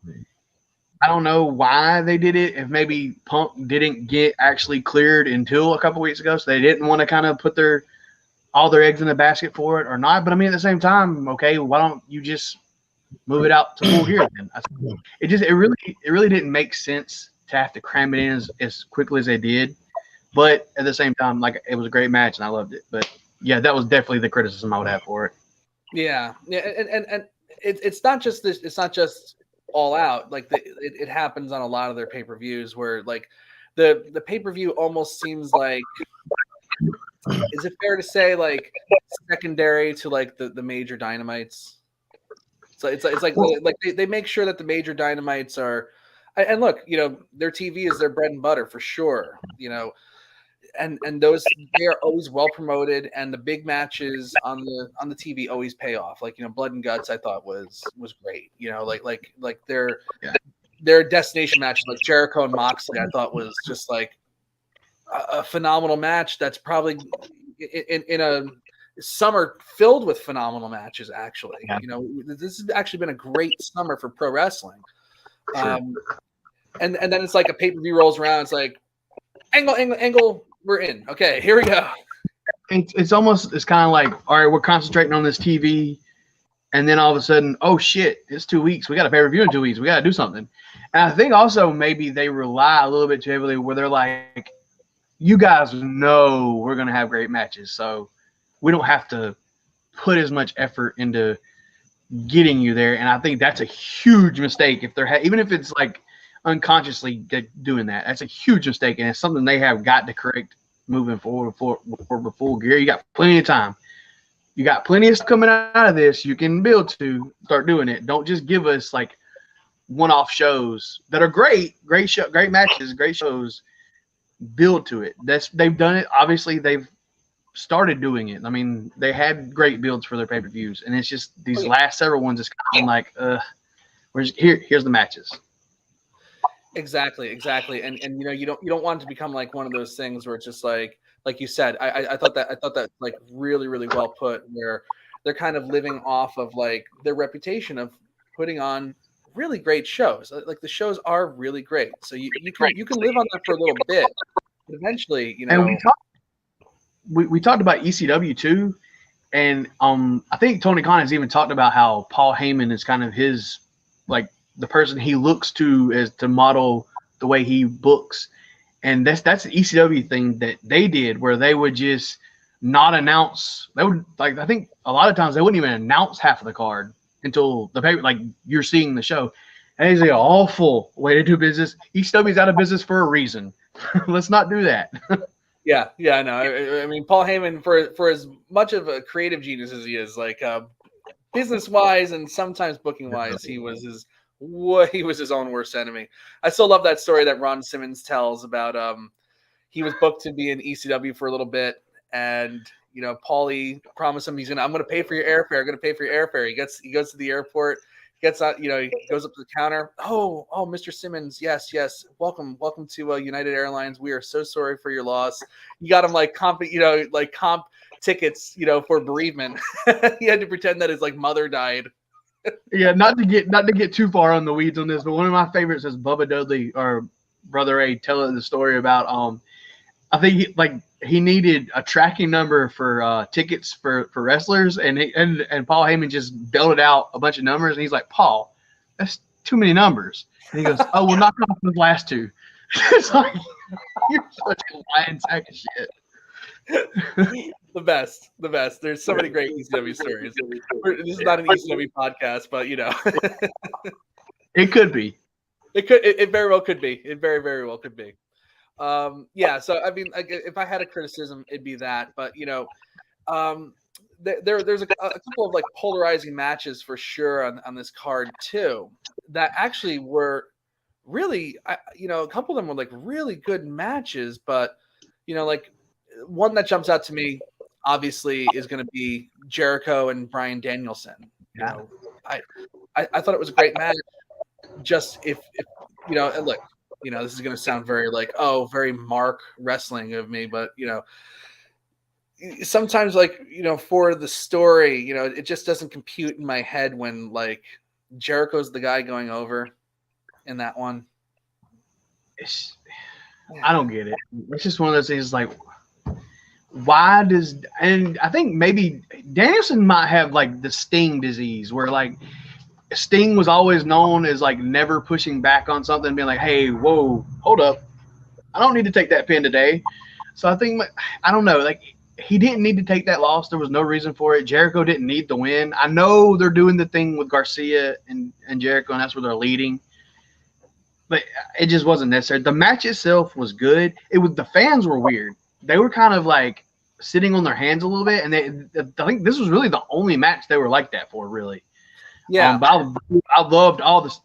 S3: why they did it. If maybe Punk didn't get actually cleared until a couple weeks ago, so they didn't want to kind of put all their eggs in the basket for it or not. But I mean, at the same time, okay, why don't you just move it out to full gear then? It really didn't make sense to have to cram it in as quickly as they did. But at the same time, like, it was a great match and I loved it. But yeah, that was definitely the criticism I would have for it.
S1: Yeah, and it's not just this. It's not just All Out. Like it happens on a lot of their pay-per-views where like the pay-per-view almost seems like, is it fair to say, like secondary to like the major dynamites? So it's like they make sure that the major dynamites are, and look, their TV is their bread and butter for sure, and those, they are always well promoted, and the big matches on the TV always pay off. Like, Blood and Guts, I thought was great. Like their destination matches, like Jericho and Moxley, I thought was just like a phenomenal match. That's probably in a summer filled with phenomenal matches. Actually,
S3: yeah.
S1: This has actually been a great summer for pro wrestling.
S3: Sure.
S1: And then it's like a pay-per-view rolls around. It's like angle. We're in. Okay, here we go.
S3: It's kind of like, all right, we're concentrating on this TV, and then all of a sudden, oh shit, it's 2 weeks. We got a pay-per-view in 2 weeks. We got to do something. And I think also maybe they rely a little bit too heavily where they're like, you guys know we're going to have great matches, so we don't have to put as much effort into getting you there. And I think that's a huge mistake if they're even if it's like unconsciously doing that. That's a huge mistake, and it's something they have got to correct moving forward for full gear. You got plenty of time. You got plenty of stuff coming out of this. You can build to start doing it. Don't just give us like one-off shows that are great matches, great shows. Build to it. They've done it. Obviously, they've started doing it. I mean, they had great builds for their pay-per-views, and it's just these last several ones is kind of like, here's the matches.
S1: Exactly. And you don't want it to become like one of those things where it's just like you said. I thought that like really, really well put, where they're kind of living off of like their reputation of putting on really great shows. Like the shows are really great. So you can live on that for a little bit, but eventually,
S3: And we talked about ECW too, and I think Tony Khan has even talked about how Paul Heyman is kind of his, like, the person he looks to as to model the way he books. And that's the ECW thing that they did, where they would just not announce. They would, like, I think a lot of times they wouldn't even announce half of the card until the paper, like, you're seeing the show. And it's an awful way to do business. ECW's out of business for a reason. Let's not do that.
S1: Yeah, I know. I mean, Paul Heyman, for as much of a creative genius as he is, like business wise and sometimes booking wise, he was his own worst enemy. I still love that story that Ron Simmons tells about he was booked to be in ECW for a little bit, and Paulie promised him I'm gonna pay for your airfare. I'm gonna pay for your airfare. He goes to the airport. Gets out, he goes up to the counter. Oh, Mr. Simmons, yes. Welcome to United Airlines. We are so sorry for your loss. You got him comp tickets, for bereavement. He had to pretend that his mother died.
S3: Yeah, not to get too far on the weeds on this, but one of my favorites is Bubba Dudley or Brother A telling the story about I think he needed a tracking number for tickets for wrestlers, and Paul Heyman just belted out a bunch of numbers, and he's like, Paul, that's too many numbers. And he goes, oh, we'll knock off the last two. It's like, you're such a lying sack of shit.
S1: The best. There's so many great ECW stories. This is not an ECW podcast, but
S3: it could be.
S1: It very well could be. It very, very well could be. So I mean, if I had a criticism, it'd be that. But there's a couple of polarizing matches for sure on this card too that actually were really, a couple of them were really good matches. But one that jumps out to me obviously is going to be Jericho and Bryan Danielson. I thought it was a great match. Just if and look. This is going to sound very very Mark wrestling of me, but sometimes for the story, it just doesn't compute in my head when Jericho's the guy going over in that one.
S3: I don't get it. It's just one of those things why and I think maybe Danielson might have the Sting disease where Sting was always known as never pushing back on something, being like, hey, whoa, hold up. I don't need to take that pin today. So I think, I don't know, he didn't need to take that loss. There was no reason for it. Jericho didn't need the win. I know they're doing the thing with Garcia and Jericho, and that's where they're leading. But it just wasn't necessary. The match itself was good. The fans were weird. They were kind of sitting on their hands a little bit, and I think this was really the only match they were like that for, really.
S1: Yeah,
S3: but I loved all this.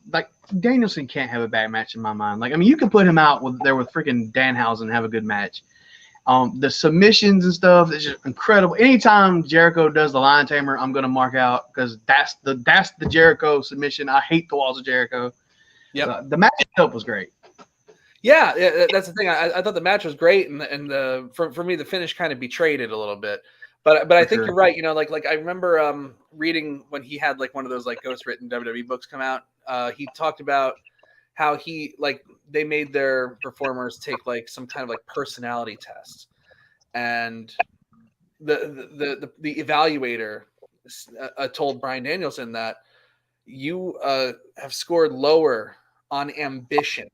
S3: Danielson can't have a bad match in my mind. You can put him out with freaking Danhausen and have a good match. The submissions and stuff is just incredible. Anytime Jericho does the lion tamer, I'm gonna mark out because that's the Jericho submission. I hate the walls of Jericho. Yeah, the match itself was great.
S1: Yeah, that's the thing. I thought the match was great, and for me the finish kind of betrayed it a little bit. But I think you're right. I remember reading when he had one of those ghost written WWE books come out. He talked about how they made their performers take some kind of personality test, and the evaluator told Bryan Danielson that you have scored lower on ambition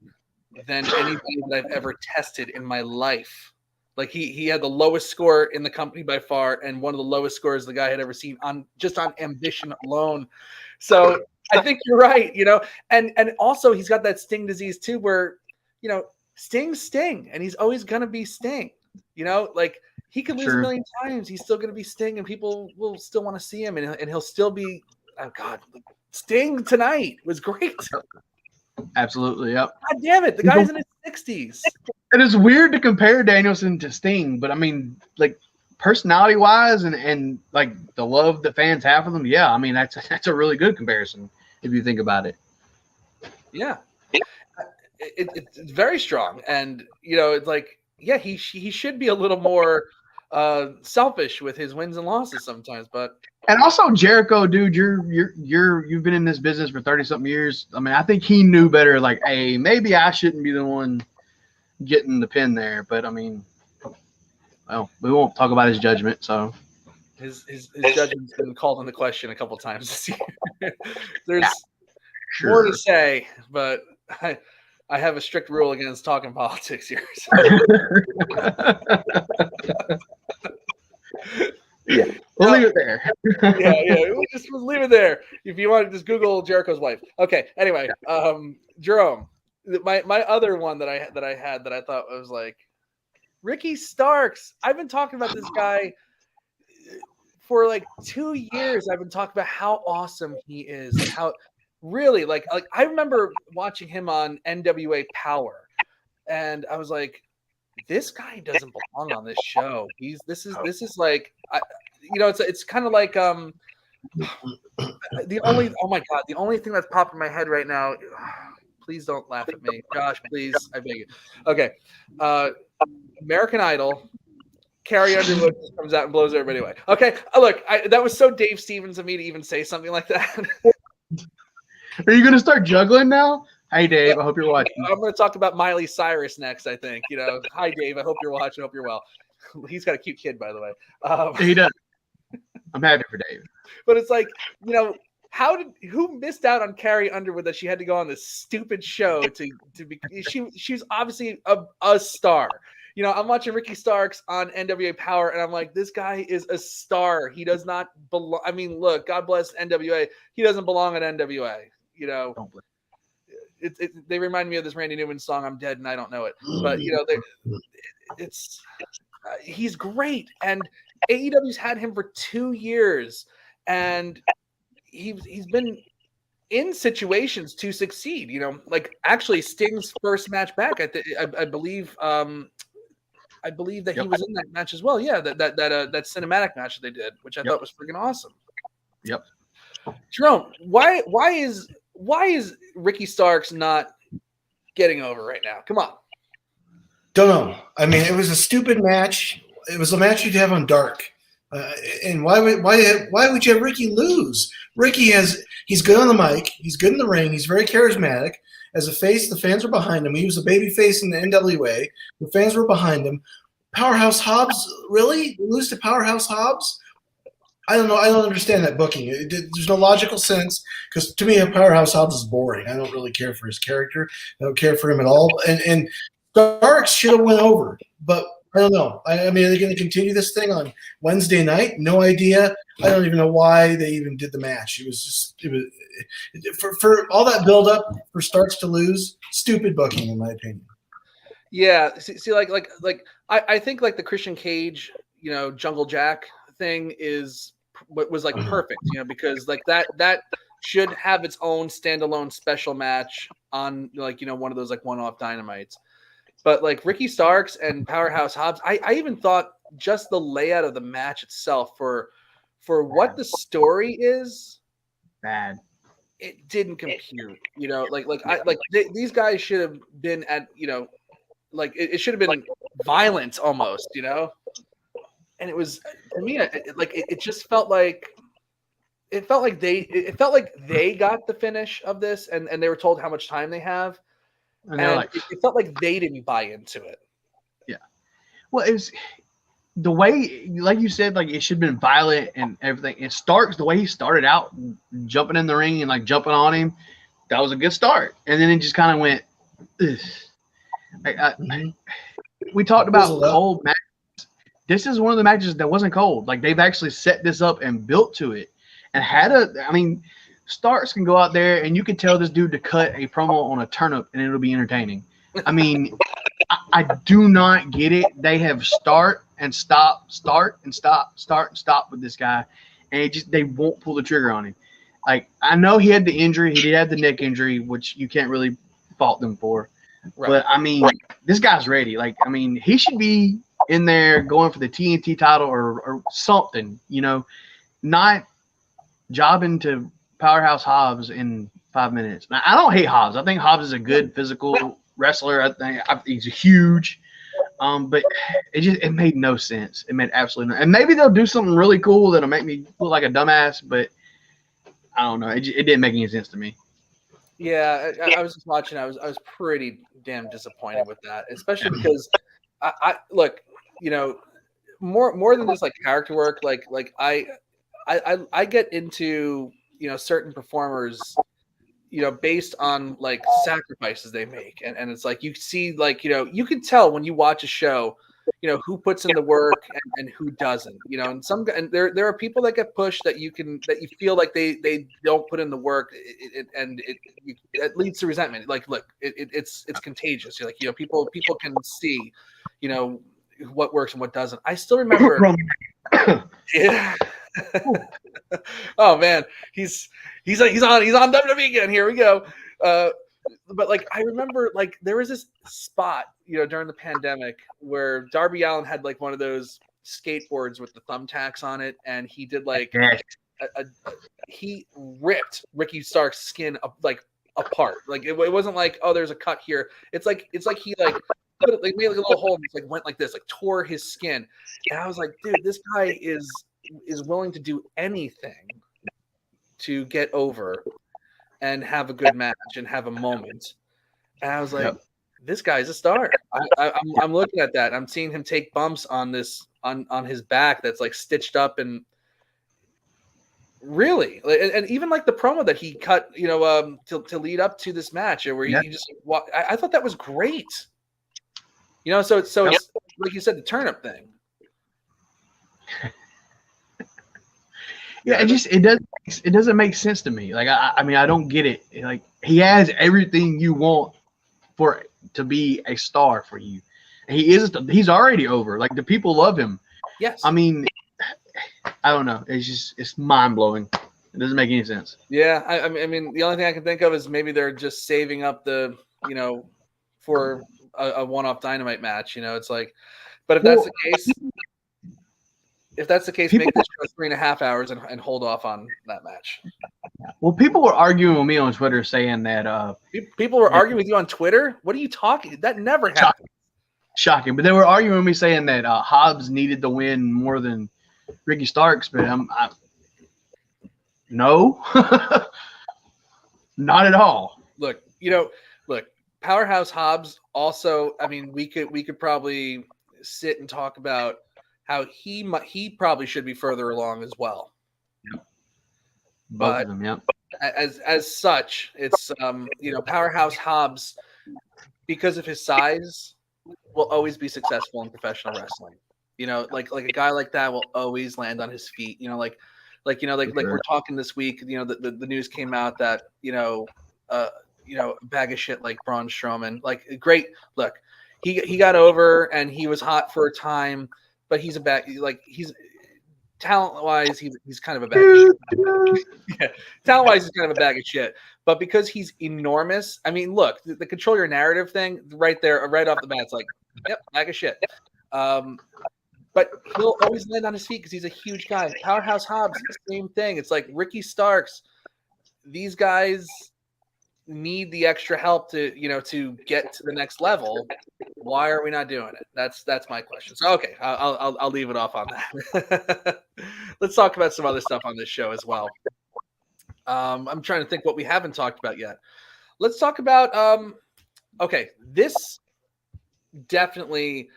S1: than anybody that I've ever tested in my life. He had the lowest score in the company by far, and one of the lowest scores the guy had ever seen on ambition alone. So I think you're right, and also he's got that Sting disease too, where Sting's Sting, and he's always gonna be Sting. He could lose a million times, he's still gonna be Sting, and people will still want to see him, and he'll still be. Oh God, Sting tonight was great.
S3: Absolutely, yep.
S1: God damn it, the guy's in his 60s.
S3: It is weird to compare Danielson to Sting, but I mean, personality-wise and the love that fans have for them, yeah, I mean that's a really good comparison if you think about it.
S1: Yeah, it's very strong, and he should be a little more selfish with his wins and losses sometimes, but.
S3: And also Jericho, dude, you've been in this business for 30-something years. I mean, I think he knew better. Hey, maybe I shouldn't be the one getting the pin there. But I mean, well, we won't talk about his judgment. So
S1: his judgment's been called into question a couple times this year. There's more to say, but I have a strict rule against talking politics here.
S3: Yeah, we'll leave it there.
S1: We'll just leave it there. If you want to just Google Jericho's wife. Okay. Anyway, Jerome, my other one that I had that I thought was like Ricky Starks. I've been talking about this guy for like 2 years. I've been talking about how awesome he is, and how really like I remember watching him on NWA Power, and I was like, this guy doesn't belong on this show. This is like, it's kind of like the only thing that's popping in my head right now. Please don't laugh at me, Josh. Please, I beg you. Okay, American Idol. Carrie Underwood comes out and blows everybody away. Okay, look, that was so Dave Stevens of me to even say something like that.
S3: Are you gonna start juggling now? Hey, Dave, I hope you're watching.
S1: I'm going to talk about Miley Cyrus next, I think. Hi, Dave. I hope you're watching. I hope you're well. He's got a cute kid, by the way.
S3: He does. I'm happy for Dave.
S1: But it's like, who missed out on Carrie Underwood that she had to go on this stupid show to be? She's obviously a star. I'm watching Ricky Starks on NWA Power, and I'm like, this guy is a star. He does not belong. I mean, look, God bless NWA. He doesn't belong at NWA. Don't blame. They remind me of this Randy Newman song, "I'm Dead and I Don't Know It." But he's great, and AEW's had him for 2 years, and he's been in situations to succeed. Like actually Sting's first match back. I believe that he was in that match as well. Yeah, that cinematic match that they did, which I thought was freaking awesome.
S3: Yep.
S1: Jerome, why is Ricky Starks not getting over right now? Come on.
S2: Don't know. I mean, it was a stupid match. It was a match you'd have on Dark. And why would you have Ricky lose? He's good on the mic. He's good in the ring. He's very charismatic. As a face, the fans were behind him. He was a baby face in the NWA. The fans were behind him. Powerhouse Hobbs, really? Lose to Powerhouse Hobbs? I don't know. I don't understand that booking. There's no logical sense, because to me, Powerhouse Hobbs is boring. I don't really care for his character. I don't care for him at all. And Starks should have went over, but I don't know. I mean, are they going to continue this thing on Wednesday night? No idea. I don't even know why they even did the match. It was for all that build up for Starks to lose. Stupid booking, in my opinion.
S1: Yeah. See, like I think like the Christian Cage, Jungle Jack thing was like perfect, because like that should have its own standalone special match on one of those like one-off Dynamites. But like Ricky Starks and Powerhouse Hobbs, I even thought just the layout of the match itself for what the story is
S3: bad.
S1: It didn't compute. These guys should have been at it should have been violent almost, And it was, to me, it just felt like they got the finish of this, and they were told how much time they have, and it felt like they didn't buy into it.
S3: Yeah, well, it was the way, like you said, like it should have been violent and everything. And Starks, the way he started out, jumping in the ring and like jumping on him, that was a good start, and then it just kind of went. We talked about cold matches. This is one of the matches that wasn't cold. Like they've actually set this up and built to it, and Starks can go out there and you can tell this dude to cut a promo on a turnip and it'll be entertaining. I mean, I do not get it. They have start and stop with this guy, and they won't pull the trigger on him. Like I know he had the injury, he did have the neck injury, which you can't really fault them for. Right. But I mean, this guy's ready. Like I mean, he should be in there going for the TNT title or something, not jobbing to Powerhouse Hobbs in 5 minutes. Now, I don't hate Hobbs. I think Hobbs is a good physical wrestler. I think he's huge, but it made no sense. It made absolutely no. And maybe they'll do something really cool that'll make me look like a dumbass, but I don't know. It didn't make any sense to me.
S1: Yeah, I was just watching. I was pretty damn disappointed with that, especially because I look. More than just like character work, like I get into certain performers based on like sacrifices they make. And it's like, you see, like, you can tell when you watch a show, who puts in the work and who doesn't, and there are people that get pushed that you feel like they don't put in the work, it leads to resentment. Like, look, it's contagious. You're like, people can see, what works and what doesn't. I still remember. Yeah. Oh man, he's on WWE again. Here we go. But like, I remember, like, there was this spot, during the pandemic where Darby Allin had like one of those skateboards with the thumbtacks on it, and he did like he ripped Ricky Stark's skin like apart. Like it wasn't like, oh, there's a cut here. It's like he like put it, like made like a little hole and like went like this, like tore his skin. And I was like, dude, this guy is willing to do anything to get over and have a good match and have a moment. And I was like, this guy's a star. I'm looking at that. I'm seeing him take bumps on his back that's like stitched up, and really, and even like the promo that he cut, to lead up to this match, where he just I thought that was great. So it's like you said, the turnip thing.
S3: Yeah, it doesn't make sense to me. Like I mean, I don't get it. Like, he has everything you want for to be a star for you. He's already over. Like, the people love him.
S1: Yes.
S3: I mean, I don't know. It's mind blowing. It doesn't make any sense.
S1: Yeah, I mean, the only thing I can think of is maybe they're just saving up the for a one-off Dynamite match. It's like, but if that's the case. If that's the case, make this show 3.5 hours and hold off on that match.
S3: Well, people were arguing with me on Twitter saying that
S1: people were arguing with you on Twitter. What are you talking? That never happened.
S3: Shocking. But they were arguing with me saying that Hobbs needed the win more than Ricky Starks. But no, not at all.
S1: Look, Powerhouse Hobbs also. I mean, we could probably sit and talk about how he probably should be further along as well.
S3: Yep. Both
S1: but
S3: of them, yep.
S1: As such, it's Powerhouse Hobbs, because of his size, will always be successful in professional wrestling. Like a guy like that will always land on his feet. Like we're talking this week. The news came out that a bag of shit like Braun Strowman. Like, great. Look, he got over and he was hot for a time. But he's talent-wise, he's kind of a bag of shit. Yeah, talent-wise, he's kind of a bag of shit. But because he's enormous, I mean, look, the control your narrative thing right there, right off the bat, it's like, yep, bag of shit. But he'll always land on his feet because he's a huge guy. Powerhouse Hobbs, same thing. It's like Ricky Starks. These guys need the extra help to get to the next level. Why are we not doing it? That's my question. So okay, I'll leave it off on that. Let's talk about some other stuff on this show as well. I'm trying to think what we haven't talked about yet. Let's talk about okay, this definitely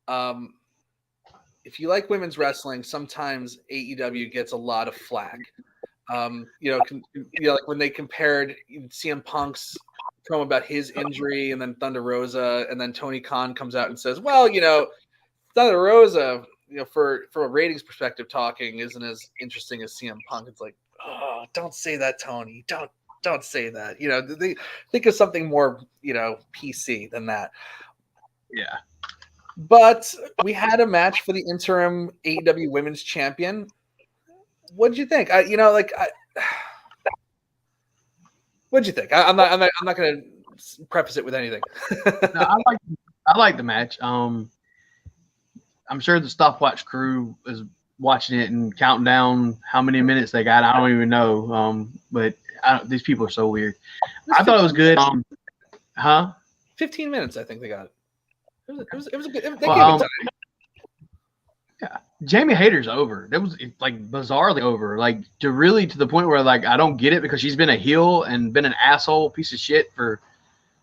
S1: if you like women's wrestling, sometimes AEW gets a lot of flack. Like when they compared CM Punk's promo about his injury and then Thunder Rosa, and then Tony Khan comes out and says, well, Thunder Rosa, for a ratings perspective, talking isn't as interesting as CM Punk. It's like, oh, don't say that, Tony. Don't say that. They think of something more, PC than that.
S3: Yeah.
S1: But we had a match for the interim AEW Women's Champion. What did you think? What'd you think? I'm not going to preface it with anything.
S3: No, I like the match. I'm sure the stopwatch crew is watching it and counting down how many minutes they got. I don't even know. But these people are so weird. I thought it was good.
S1: 15 minutes, I think they got it. It was a good. They gave it time.
S3: Yeah, Jamie Hayter's over. That was like bizarrely over. Like to the point where like I don't get it, because she's been a heel and been an asshole piece of shit for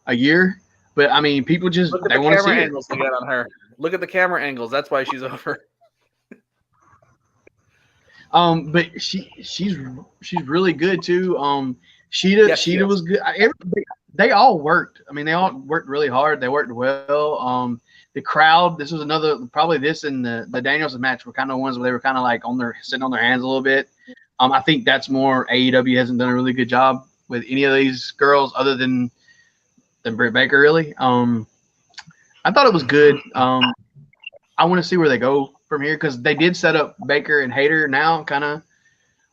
S3: a year. But I mean, people just they want to see
S1: angles they got on her. Look at the camera angles. That's why she's over.
S3: But she's really good too. Sheeta was good. They all worked. I mean, they all worked really hard. They worked well. The crowd. This was probably this and the Danielson match were kind of ones where they were kind of like sitting on their hands a little bit. I think that's more AEW hasn't done a really good job with any of these girls other than Britt Baker. Really. I thought it was good. I want to see where they go from here because they did set up Baker and Hayter now. Kind of,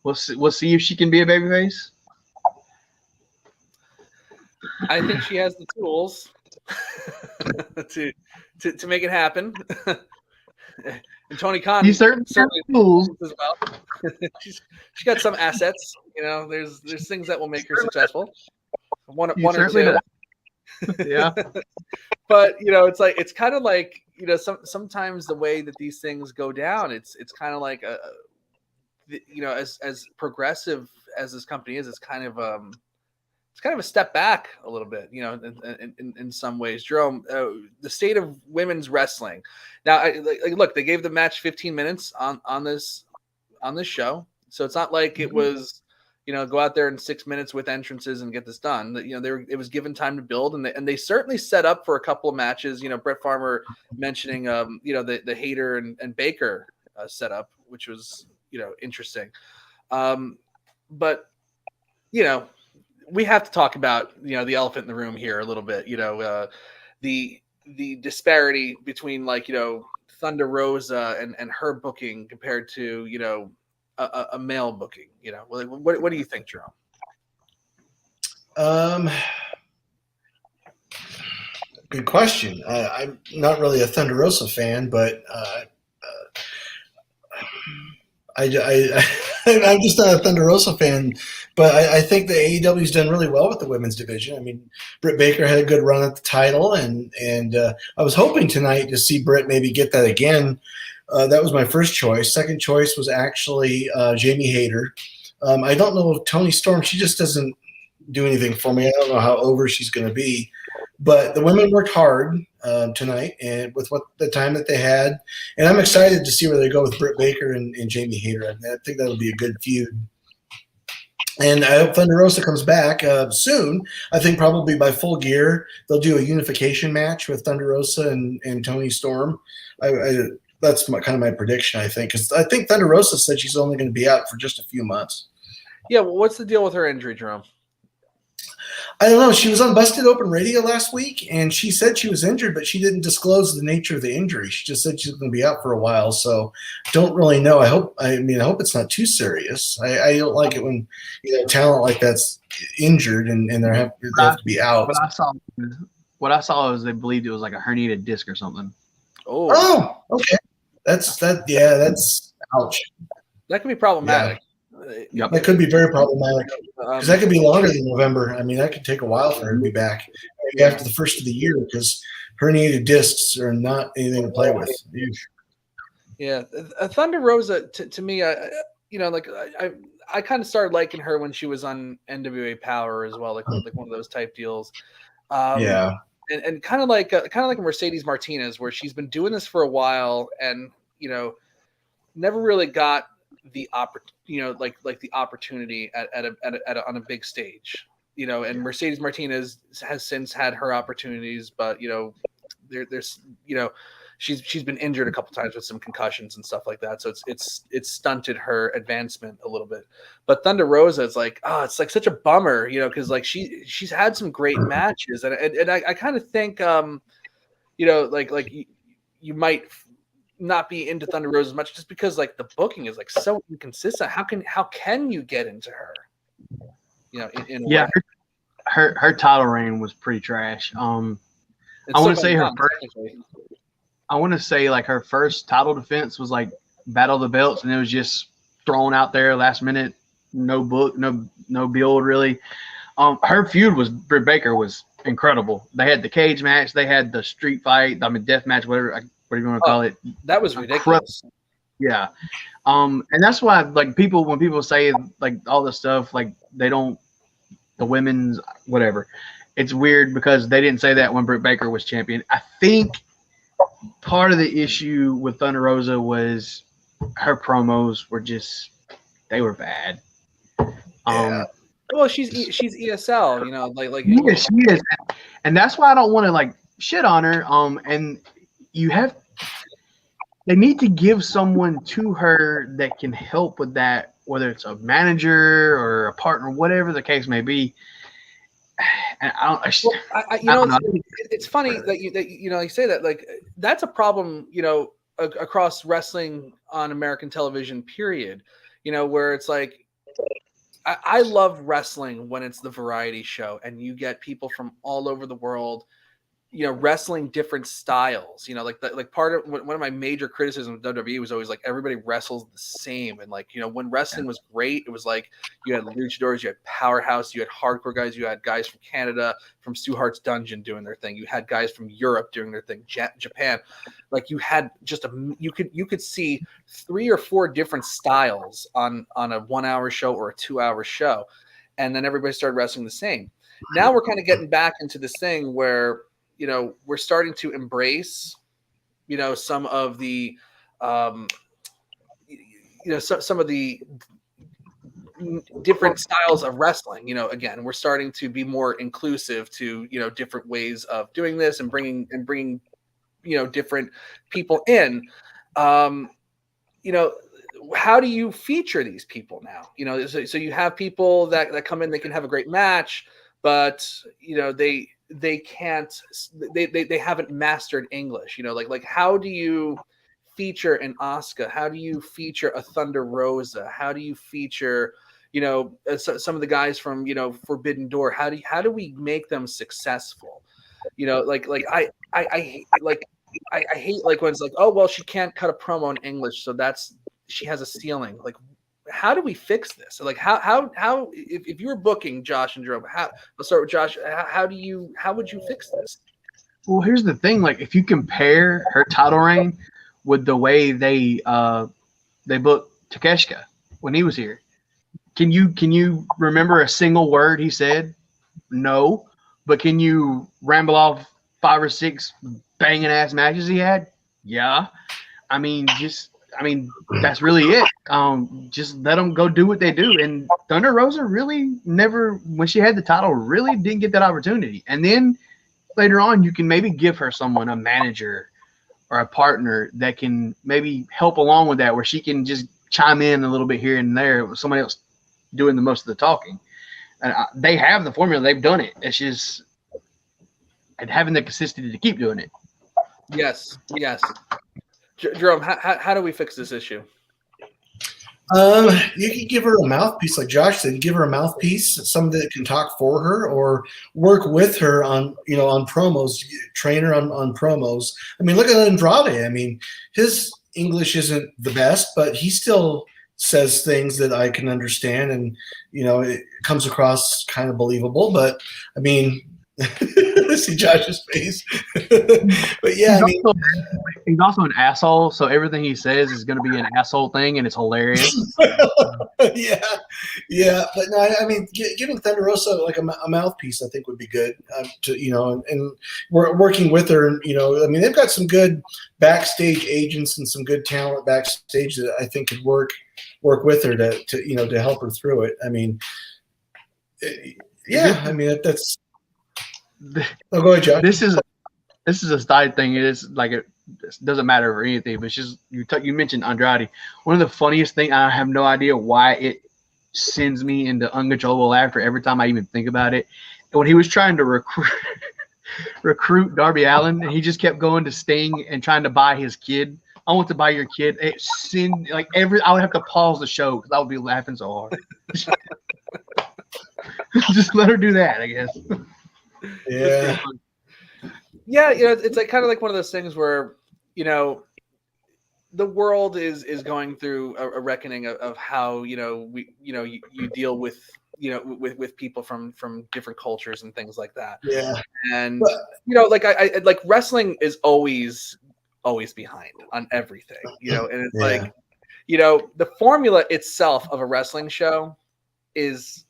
S3: we'll see if she can be a babyface.
S1: I think she has the tools to make it happen. And Tony Khan certainly tools as well. she's got some assets. You know, there's things that will make her successful. One or two.
S3: Yeah.
S1: But you know, it's kind of like, you know, sometimes the way that these things go down, it's kind of like you know, as progressive as this company is, it's kind of a step back a little bit, you know, in some ways. Jerome, the state of women's wrestling. Now, look, they gave the match 15 minutes on this show, so it's not like it was, you know, go out there in 6 minutes with entrances and get this done. You know, it was given time to build, and they certainly set up for a couple of matches. You know, Brett Farmer mentioning, you know, the Hayter and Baker setup, which was, you know, interesting. But you know, we have to talk about, you know, the elephant in the room here a little bit. You know, the disparity between, like, you know, Thunder Rosa and her booking compared to, you know, a male booking. You know, what do you think, Jerome?
S2: Good question. I'm not really a Thunder Rosa fan, but I'm just not a Thunder Rosa fan. But I think the AEW's done really well with the women's division. I mean, Britt Baker had a good run at the title, and I was hoping tonight to see Britt maybe get that again. That was my first choice. Second choice was actually Jamie Hayter. I don't know if Toni Storm, she just doesn't do anything for me. I don't know how over she's going to be. But the women worked hard tonight, and with the time that they had. And I'm excited to see where they go with Britt Baker and Jamie Hayter. I think that'll be a good feud. And I hope Thunder Rosa comes back soon. I think probably by Full Gear, they'll do a unification match with Thunder Rosa and Toni Storm. That's kind of my prediction, I think. Because I think Thunder Rosa said she's only going to be out for just a few months.
S1: Yeah, well, what's the deal with her injury, Jerome?
S2: I don't know. She was on Busted Open Radio last week, and she said she was injured, but she didn't disclose the nature of the injury. She just said she's going to be out for a while, so don't really know. I hope it's not too serious. I don't like it when, you know, talent like that's injured and they have to be out.
S3: What I saw was they believed it was like a herniated disc or something.
S2: Oh, okay. That's ouch.
S1: That could be problematic.
S2: Yeah. Yep. That could be very problematic because that could be longer than November. I mean, that could take a while for her to be back after the first of the year because herniated discs are not anything to play with.
S1: Yeah, Thunder Rosa to me, you know, like I kind of started liking her when she was on NWA Power as well, like one of those type deals.
S2: Yeah,
S1: and kind of like Mercedes Martinez, where she's been doing this for a while, and you know, never really got the the opportunity on a big stage, you know. And Mercedes Martinez has since had her opportunities, but you know, there's you know, she's been injured a couple times with some concussions and stuff like that, so it's stunted her advancement a little bit. But Thunder Rosa, it's like it's like such a bummer, you know, because like she's had some great matches, and I kind of think you know, like you might not be into Thunder Rosa as much just because like the booking is like so inconsistent. How can you get into her? You know, in
S3: yeah, her title reign was pretty trash. I want to say her first. I want to say like her first title defense was like Battle of the Belts, and it was just thrown out there last minute, no book, no build really. Her feud with Britt Baker was incredible. They had the cage match, they had the street fight, death match, whatever you want to call it.
S1: That was ridiculous.
S3: Yeah. And that's why like when people say like all this stuff, like the women's whatever, it's weird because they didn't say that when Britt Baker was champion. I think part of the issue with Thunder Rosa was her promos were they were bad.
S2: Yeah.
S1: Well, she's ESL, you know, like
S3: yeah, she is, and that's why I don't want to like shit on her. And they need to give someone to her that can help with that, whether it's a manager or a partner, whatever the case may be. And
S1: it's funny that you know, you say that, like, that's a problem, you know, across wrestling on American television, period, you know, where it's like, I love wrestling when it's the variety show and you get people from all over the world, you know, wrestling different styles, you know, like part of one of my major criticisms of WWE was always like everybody wrestles the same. And like, you know, when wrestling was great, it was like you had luchadors, you had powerhouse, you had hardcore guys, you had guys from Canada, from Stu Hart's Dungeon doing their thing, you had guys from Europe doing their thing, Japan. Like you had just you could see 3 or 4 different styles on a 1 hour show or a 2 hour show, and then everybody started wrestling the same. Now we're kind of getting back into this thing where, you know, we're starting to embrace, you know, some of the, you know, some of the different styles of wrestling. You know, again, we're starting to be more inclusive to, you know, different ways of doing this and bringing, you know, different people in. You know, how do you feature these people now? You know, so you have people that come in, they can have a great match, but, you know, they can't, they haven't mastered English, you know, like how do you feature an Asuka? How do you feature a Thunder Rosa? How do you feature, you know, some of the guys from, you know, Forbidden Door? How do we make them successful? You know, I hate like when it's like, oh, well, she can't cut a promo in English, so she has a ceiling. Like, how do we fix this? Like, how if you were booking Josh and Jerome, let's start with Josh. How would you fix this?
S3: Well, here's the thing. Like, if you compare her title reign with the way they booked Takeshita when he was here, can you remember a single word he said? No, but can you ramble off 5 or 6 banging ass matches he had? Yeah, I mean, that's really it. Just let them go do what they do. And Thunder Rosa really never, when she had the title, really didn't get that opportunity. And then later on, you can maybe give her someone, a manager or a partner that can maybe help along with that, where she can just chime in a little bit here and there with somebody else doing the most of the talking. And they have the formula. They've done it. It's just having the consistency to keep doing it.
S1: Yes. Jerome, how do we fix this issue?
S2: You can give her a mouthpiece, like Josh said. Give her a mouthpiece, somebody that can talk for her or work with her on, you know, on promos, train her on promos. I mean, look at Andrade. I mean, his English isn't the best, but he still says things that I can understand, and, you know, it comes across kind of believable. But I mean, see Josh's face. But yeah,
S3: he's also an asshole, so everything he says is going to be an asshole thing, and it's hilarious.
S2: yeah. But no, I mean, giving Thunder Rosa like a mouthpiece, I think would be good. To, you know, and we're working with her, and, you know, I mean, they've got some good backstage agents and some good talent backstage that I think could work with her to you know, to help her through it. I mean, yeah, I mean that's. Oh, go ahead, Josh.
S3: This is a side thing. It is like it doesn't matter for anything, but it's just you mentioned Andrade. One of the funniest things, I have no idea why it sends me into uncontrollable laughter every time I even think about it. And when he was trying to recruit Darby Allin, and he just kept going to Sting and trying to buy his kid. I want to buy your kid. It send like I would have to pause the show because I would be laughing so hard. Just let her do that, I guess.
S2: Yeah.
S1: Yeah, you know, it's like kind of like one of those things where, you know, the world is going through a reckoning of how, you know, you deal with, you know, with people from different cultures and things like that.
S2: Yeah.
S1: And you know, like I like wrestling is always behind on everything, you know, and it's like, you know, the formula itself of a wrestling show is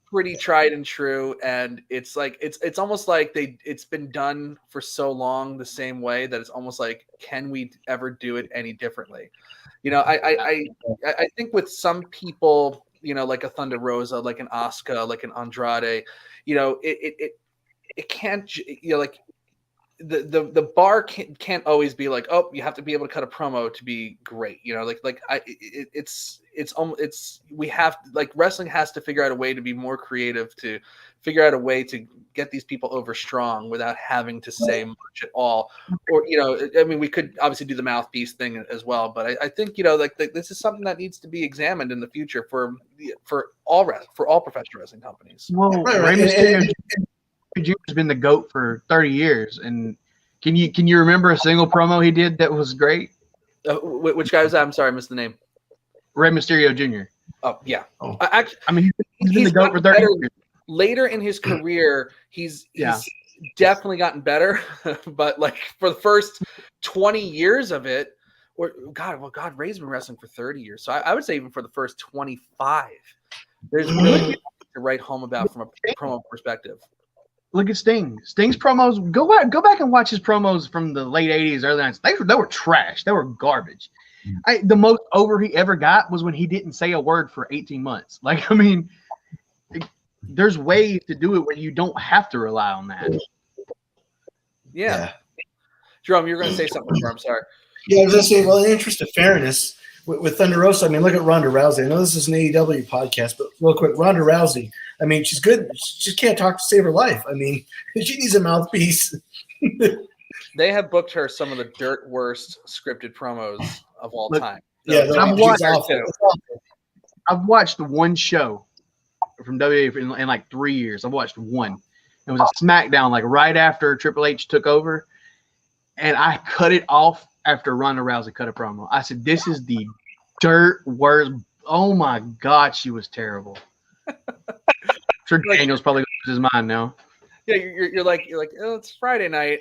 S1: pretty tried and true, and it's like it's almost like it's been done for so long the same way that it's almost like, can we ever do it any differently? You know, I think with some people, like a Thunder Rosa, like an Asuka, like an Andrade, it can't, like the bar can't always be like, oh, you have to be able to cut a promo to be great. We have, like, wrestling has to figure out a way to be more creative, to figure out a way to get these people over strong without having to say much at all. Or, we could obviously do the mouthpiece thing as well, but I think, this is something that needs to be examined in the future for all professional wrestling companies.
S3: Well, Rey Mysterio Jr. has been the GOAT for 30 years, and can you remember a single promo he did that was great?
S1: Which guy was that? I'm sorry, I missed the name.
S3: Rey Mysterio Jr.
S1: Oh yeah.
S3: Oh.
S1: He's
S3: been the GOAT for 30 years.
S1: Later in his career, he's definitely gotten better, but like for the first 20 years of it, Ray's been wrestling for 30 years, so I would say even for the first 25, there's really to write home about from a promo perspective.
S3: Look at Sting. Sting's promos. Go back and watch his promos from the late 80s, early 90s. They were trash. They were garbage. The most over he ever got was when he didn't say a word for 18 months. There's ways to do it where you don't have to rely on that.
S1: Yeah. Jerome, you're going to say something before. I'm sorry.
S2: Yeah, I was going to say, well, in the interest of fairness, with Thunder Rosa, look at Ronda Rousey. I know this is an AEW podcast, but real quick, Ronda Rousey, she's good. She just can't talk to save her life. She needs a mouthpiece.
S1: They have booked her some of the dirt worst scripted promos of all time.
S2: Yeah,
S3: I've watched one show from WWE in like 3 years. I've watched one. It was a SmackDown, like right after Triple H took over, and I cut it off after Ronda Rousey cut a promo. I said, "This is the dirt worst." Oh my God, she was terrible. I'm sure Daniel's probably loses his mind now.
S1: Yeah, you're like, oh, it's Friday night.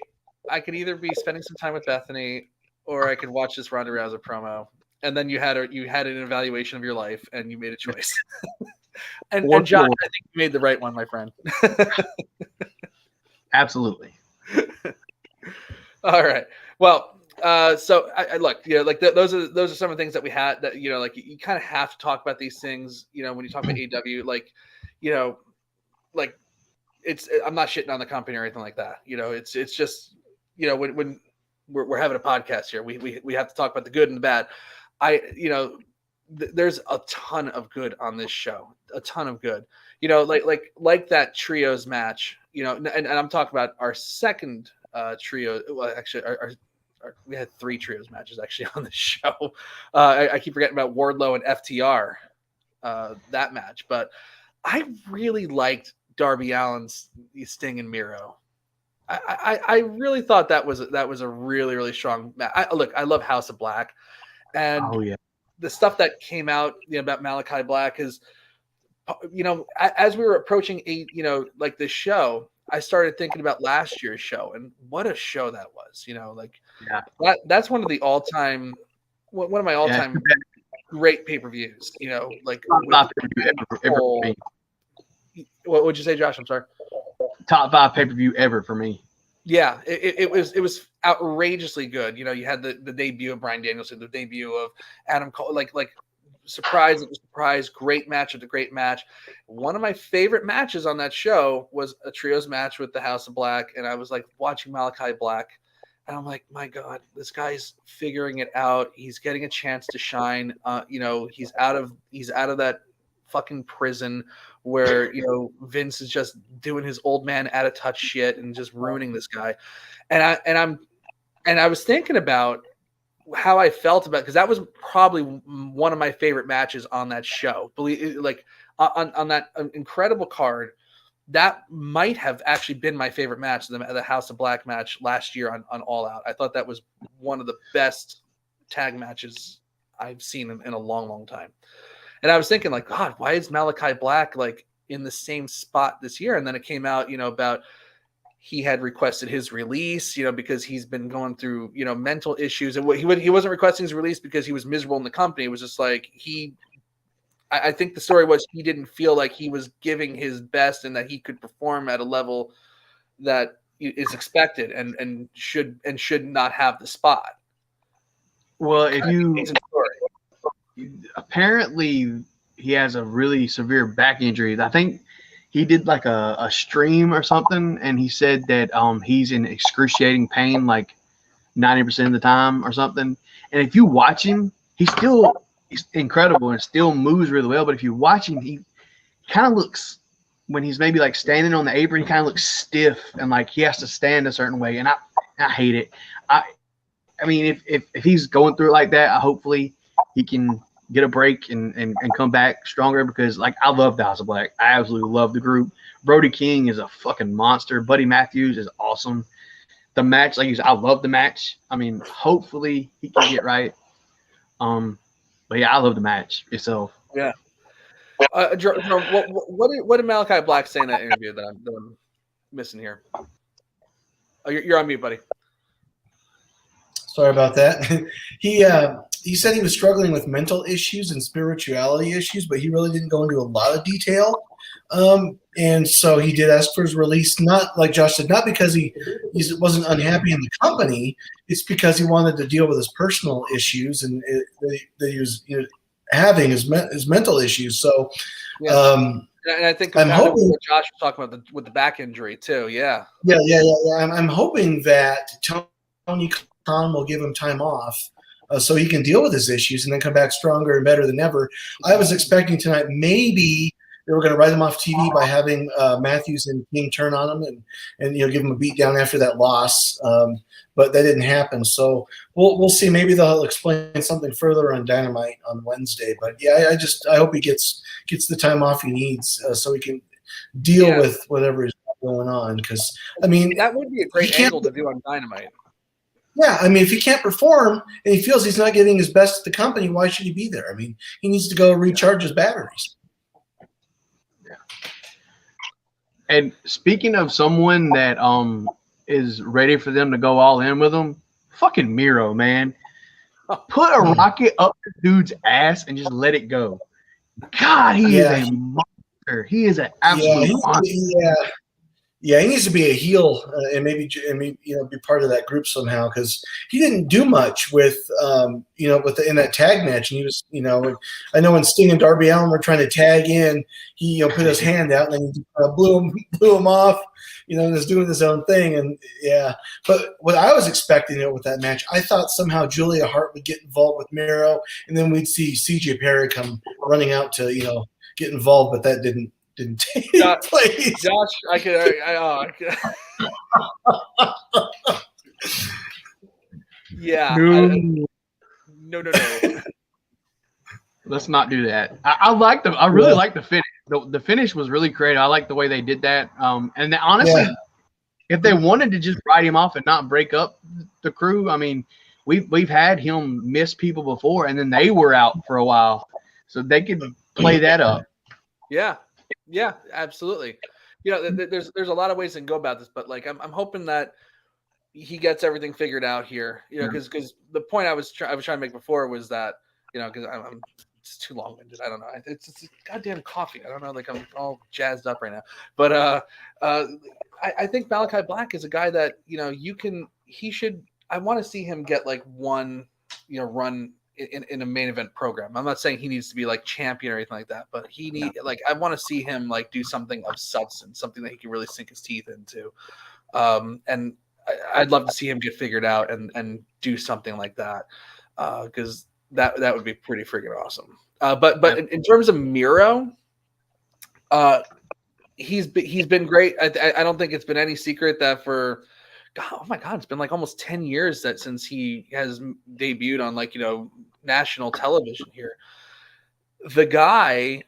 S1: I could either be spending some time with Bethany, or I could watch this Ronda Rousey promo. And then you had an evaluation of your life, and you made a choice. and John, I think you made the right one, my friend.
S3: Absolutely.
S1: All right. Well, so I look, those are some of the things that we had that, you kind of have to talk about these things, when you talk about AEW, I'm not shitting on the company or anything like that. It's just, when we're having a podcast here, we have to talk about the good and the bad. There's a ton of good on this show, a ton of good, like that trios match, and I'm talking about our second trio. Well, actually, we had 3 trios matches actually on the show. I keep forgetting about Wardlow and FTR, that match, but I really liked Darby Allin's Sting and Miro. I really thought that was a really, really strong match. I love House of Black, and the stuff that came out about Malachi Black is, as we were approaching this show, I started thinking about last year's show and what a show that was. That's one of my all-time great pay-per-views. What would you say, Josh? I'm sorry.
S3: Top 5 pay-per-view ever for me.
S1: Yeah, it was outrageously good. You had the debut of Bryan Danielson, the debut of Adam Cole, like surprise after surprise, great match after great match. One of my favorite matches on that show was a trios match with the House of Black, and I was like watching Malachi Black, and I'm like, my God, this guy's figuring it out. He's getting a chance to shine. He's out of that fucking prison where Vince is just doing his old man out of touch shit and just ruining this guy. And I was thinking about how I felt about, because that was probably one of my favorite matches on that show. On that incredible card, that might have actually been my favorite match, the House of Black match last year on All Out. I thought that was one of the best tag matches I've seen in a long, long time. And I was thinking, God, why is Malachi Black in the same spot this year? And then it came out, about he had requested his release, because he's been going through, mental issues. And he wasn't requesting his release because he was miserable in the company. It was just I think the story was he didn't feel like he was giving his best and that he could perform at a level that is expected and should not have the spot.
S3: Well, apparently he has a really severe back injury. I think he did like a stream or something, and he said that he's in excruciating pain like 90% of the time or something. And if you watch him, he's incredible and still moves really well. But if you watch him, he kind of looks, when he's maybe like standing on the apron, he kind of looks stiff and like he has to stand a certain way. And I hate it. I mean, if he's going through it like that, hopefully he can get a break and come back stronger, because like I love the House of Black. I absolutely love the group. Brody King is a fucking monster. Buddy Matthews is awesome. The match, like I love the match. I mean, hopefully he can get right. But yeah, I love the match itself.
S1: Yeah. Jerome, what did Malachi Black say in that interview that I'm missing here? Oh, you're on mute, buddy.
S2: Sorry about that. He said he was struggling with mental issues and spirituality issues, but he really didn't go into a lot of detail. And so he did ask for his release, not like Josh said, not because he wasn't unhappy in the company. It's because he wanted to deal with his personal issues and that he was having his mental issues. So,
S1: and I think I'm hoping what Josh was talking about with the back injury too. Yeah.
S2: I'm hoping that Tony Khan will give him time off so he can deal with his issues and then come back stronger and better than ever. I was expecting tonight maybe they were going to write him off TV by having Matthews and King turn on him and give him a beat down after that loss, but that didn't happen. So we'll see. Maybe they'll explain something further on Dynamite on Wednesday. But yeah, I hope he gets the time off he needs so he can deal with whatever is going on. Because I mean,
S1: that would be a great angle to do on Dynamite.
S2: Yeah, I mean, if he can't perform and he feels he's not giving his best to the company, why should he be there? I mean, he needs to go recharge his batteries.
S3: Yeah. And speaking of someone that is ready for them to go all in with him, fucking Miro, man. Put a rocket up the dude's ass and just let it go. God, he is a monster. He is an absolute monster.
S2: Yeah, he needs to be a heel and maybe be part of that group somehow, because he didn't do much with in that tag match. And he was I know when Sting and Darby Allin were trying to tag in, he put his hand out and then he blew him off, and was doing his own thing. And but what I was expecting with that match, I thought somehow Julia Hart would get involved with Miro, and then we'd see CJ Perry come running out to get involved, but that didn't take place.
S1: Josh, I could. Yeah. No.
S3: Let's not do that. I really like the finish. The finish was really creative. I like the way they did that. And honestly, if they wanted to just write him off and not break up the crew, I mean, we've had him miss people before, and then they were out for a while, so they could play that up.
S1: Yeah, absolutely. There's a lot of ways to go about this, but like I'm hoping that he gets everything figured out here. Because the point I was trying to make before was that because I'm it's too long-winded. I don't know. It's goddamn coffee. I don't know. Like I'm all jazzed up right now. But I think Malachi Black is a guy that he should. I want to see him get like one run in a main event program. I'm not saying he needs to be like champion or anything like that, but I want to see him like do something of substance, something that he can really sink his teeth into. And I'd love to see him get figured out and do something like that. Because that would be pretty freaking awesome. But in terms of Miro, he's been great. I don't think it's been any secret that oh my God, it's been like almost 10 years since he has debuted on national television here. The guy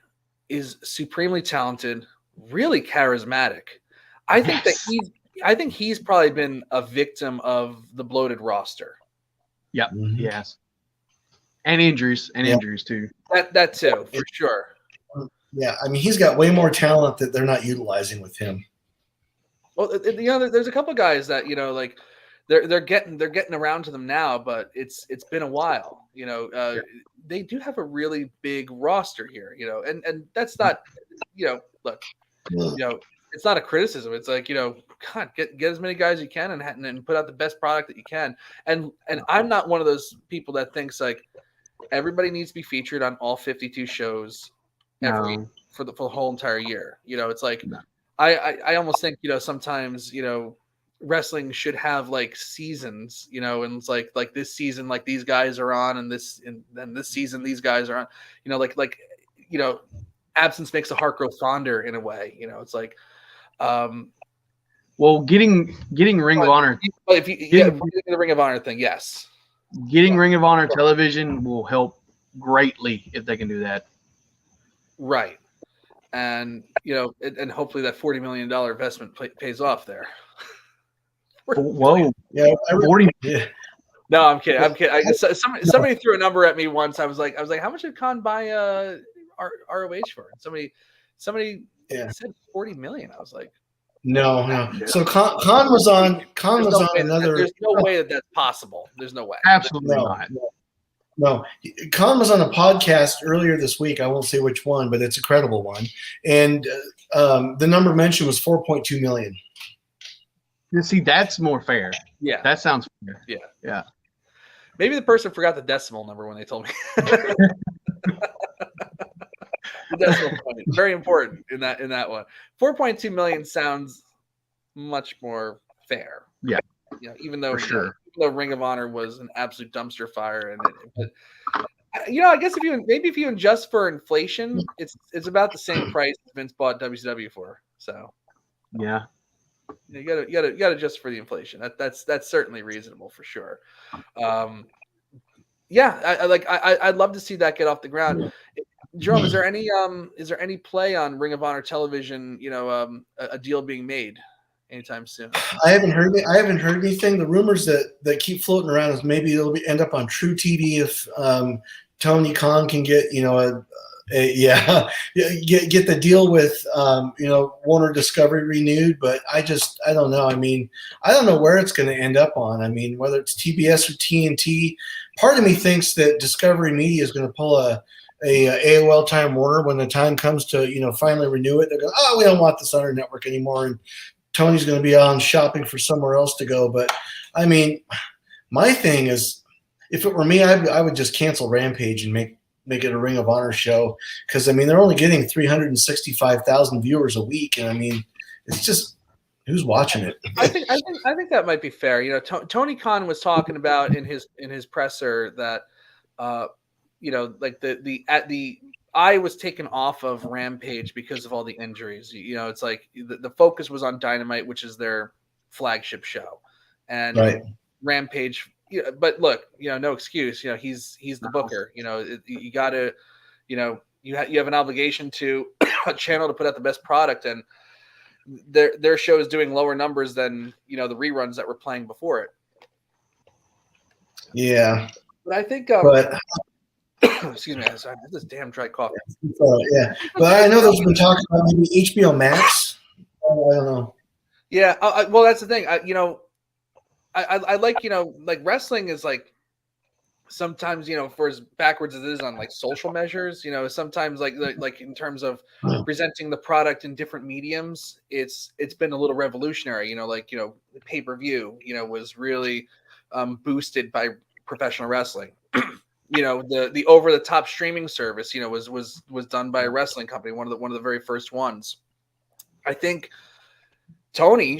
S1: is supremely talented, really charismatic. I think he's probably been a victim of the bloated roster.
S3: Yep. Mm-hmm. Yes. And injuries too.
S1: That too, for sure.
S2: Yeah, I mean, he's got way more talent that they're not utilizing with him.
S1: Well, there's a couple of guys that they're getting around to them now, but it's been a while. They do have a really big roster here. And that's not look, it's not a criticism. It's like God, get as many guys as you can and put out the best product that you can. And I'm not one of those people that thinks like everybody needs to be featured on all 52 shows for the whole entire year. You know, it's like I almost think, you know, sometimes, you know, wrestling should have like seasons, you know, and it's like this season, like these guys are on, and then this season these guys are on, you know, like you know, absence makes the heart grow fonder in a way, you know. It's like
S3: well, getting Ring of Honor,
S1: if you the Ring of Honor thing, yes,
S3: getting Ring of Honor television will help greatly if they can do that.
S1: Right. And, you know, and hopefully that $40 million investment pays off there.
S3: Whoa.
S2: Yeah.
S3: 40.
S2: Yeah.
S1: No, I'm kidding. Somebody threw a number at me once. I was like, how much did Khan buy ROH for? And somebody said 40 million. I was like,
S2: no. So Khan was on another.
S1: There's no way that that's possible. There's no way.
S3: Absolutely not.
S2: No, Khan was on a podcast earlier this week. I won't say which one, but it's a credible one. And the number mentioned was 4.2 million.
S3: See, that's more fair.
S1: Yeah.
S3: That sounds fair.
S1: Yeah. Maybe the person forgot the decimal number when they told me. The decimal point. Very important in that one. 4.2 million sounds much more fair.
S3: Yeah.
S1: You know, even though Ring of Honor was an absolute dumpster fire, but you know, I guess if you adjust for inflation, it's about the same price Vince bought WCW for. So
S3: yeah,
S1: you gotta adjust for the inflation. That's certainly reasonable for sure. Yeah, I'd love to see that get off the ground. Jerome, is there any play on Ring of Honor television? You know, a deal being made anytime soon?
S2: I haven't heard anything. The rumors that keep floating around is maybe it'll end up on True TV if Tony Khan can get, you know, get the deal with you know, Warner Discovery renewed. But I don't know. I mean, I don't know where it's going to end up on. I mean, whether it's TBS or TNT. Part of me thinks that Discovery Media is going to pull a AOL Time Warner when the time comes to, you know, finally renew it. They're going, we don't want this on our network anymore, and Tony's going to be on shopping for somewhere else to go. But I mean, my thing is, if it were me, I would just cancel Rampage and make it a Ring of Honor show, because I mean, they're only getting 365,000 viewers a week, and I mean, it's just, who's watching it?
S1: I think that might be fair. You know, Tony Khan was talking about in his presser that you know, like the eye was taken off of Rampage because of all the injuries. You know, it's like the focus was on Dynamite, which is their flagship show, and
S2: right.
S1: Rampage. You know, but look, you know, no excuse. You know, he's the booker. You know, you got to, you know, you have an obligation to a channel to put out the best product, and their show is doing lower numbers than, you know, the reruns that were playing before it.
S2: Yeah,
S1: but I think. Excuse me, I had this damn dry cough.
S2: Yeah, but I know there's been talk about maybe HBO Max. I don't know.
S1: Yeah, well, that's the thing. You know, I like, you know, like wrestling is like sometimes, you know, for as backwards as it is on like social measures, you know, sometimes like in terms of presenting the product in different mediums, it's been a little revolutionary. You know, like, you know, the pay-per-view, you know, was really boosted by professional wrestling. You know, the over the top streaming service, you know, was done by a wrestling company, one of the very first ones. I think Tony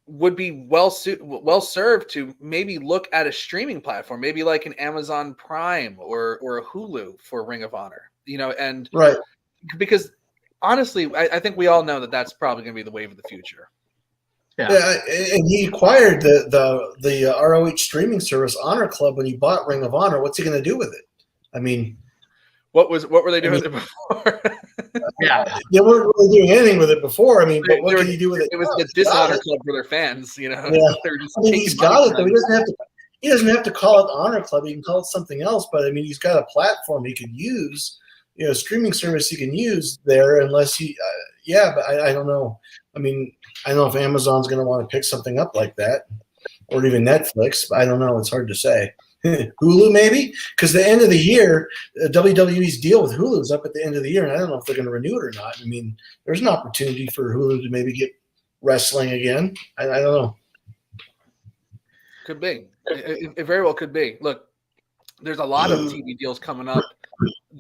S1: would be well served to maybe look at a streaming platform, maybe like an Amazon Prime or a Hulu for Ring of Honor, you know, and
S2: right,
S1: because honestly, I think we all know that that's probably going to be the wave of the future.
S2: Yeah, and he acquired the ROH streaming service Honor Club when he bought Ring of Honor. What's he going to do with it? I mean,
S1: what were they doing with it before?
S3: Yeah,
S2: they weren't really doing anything with it before. I mean, but what can you do with it?
S1: It was the Dishonor Club for their fans, you know.
S2: Yeah.
S1: Just
S2: he's got it though. He doesn't have to call it Honor Club. He can call it something else. But I mean, he's got a platform he could use, you know, streaming service he can use there. Unless he, but I don't know. I mean, I don't know if Amazon's going to want to pick something up like that, or even Netflix. I don't know. It's hard to say. Hulu maybe, because the end of the year, WWE's deal with Hulu is up at the end of the year, and I don't know if they're going to renew it or not. I mean, there's an opportunity for Hulu to maybe get wrestling again. I don't know.
S1: Could be. It very well could be. Look, there's a lot of TV deals coming up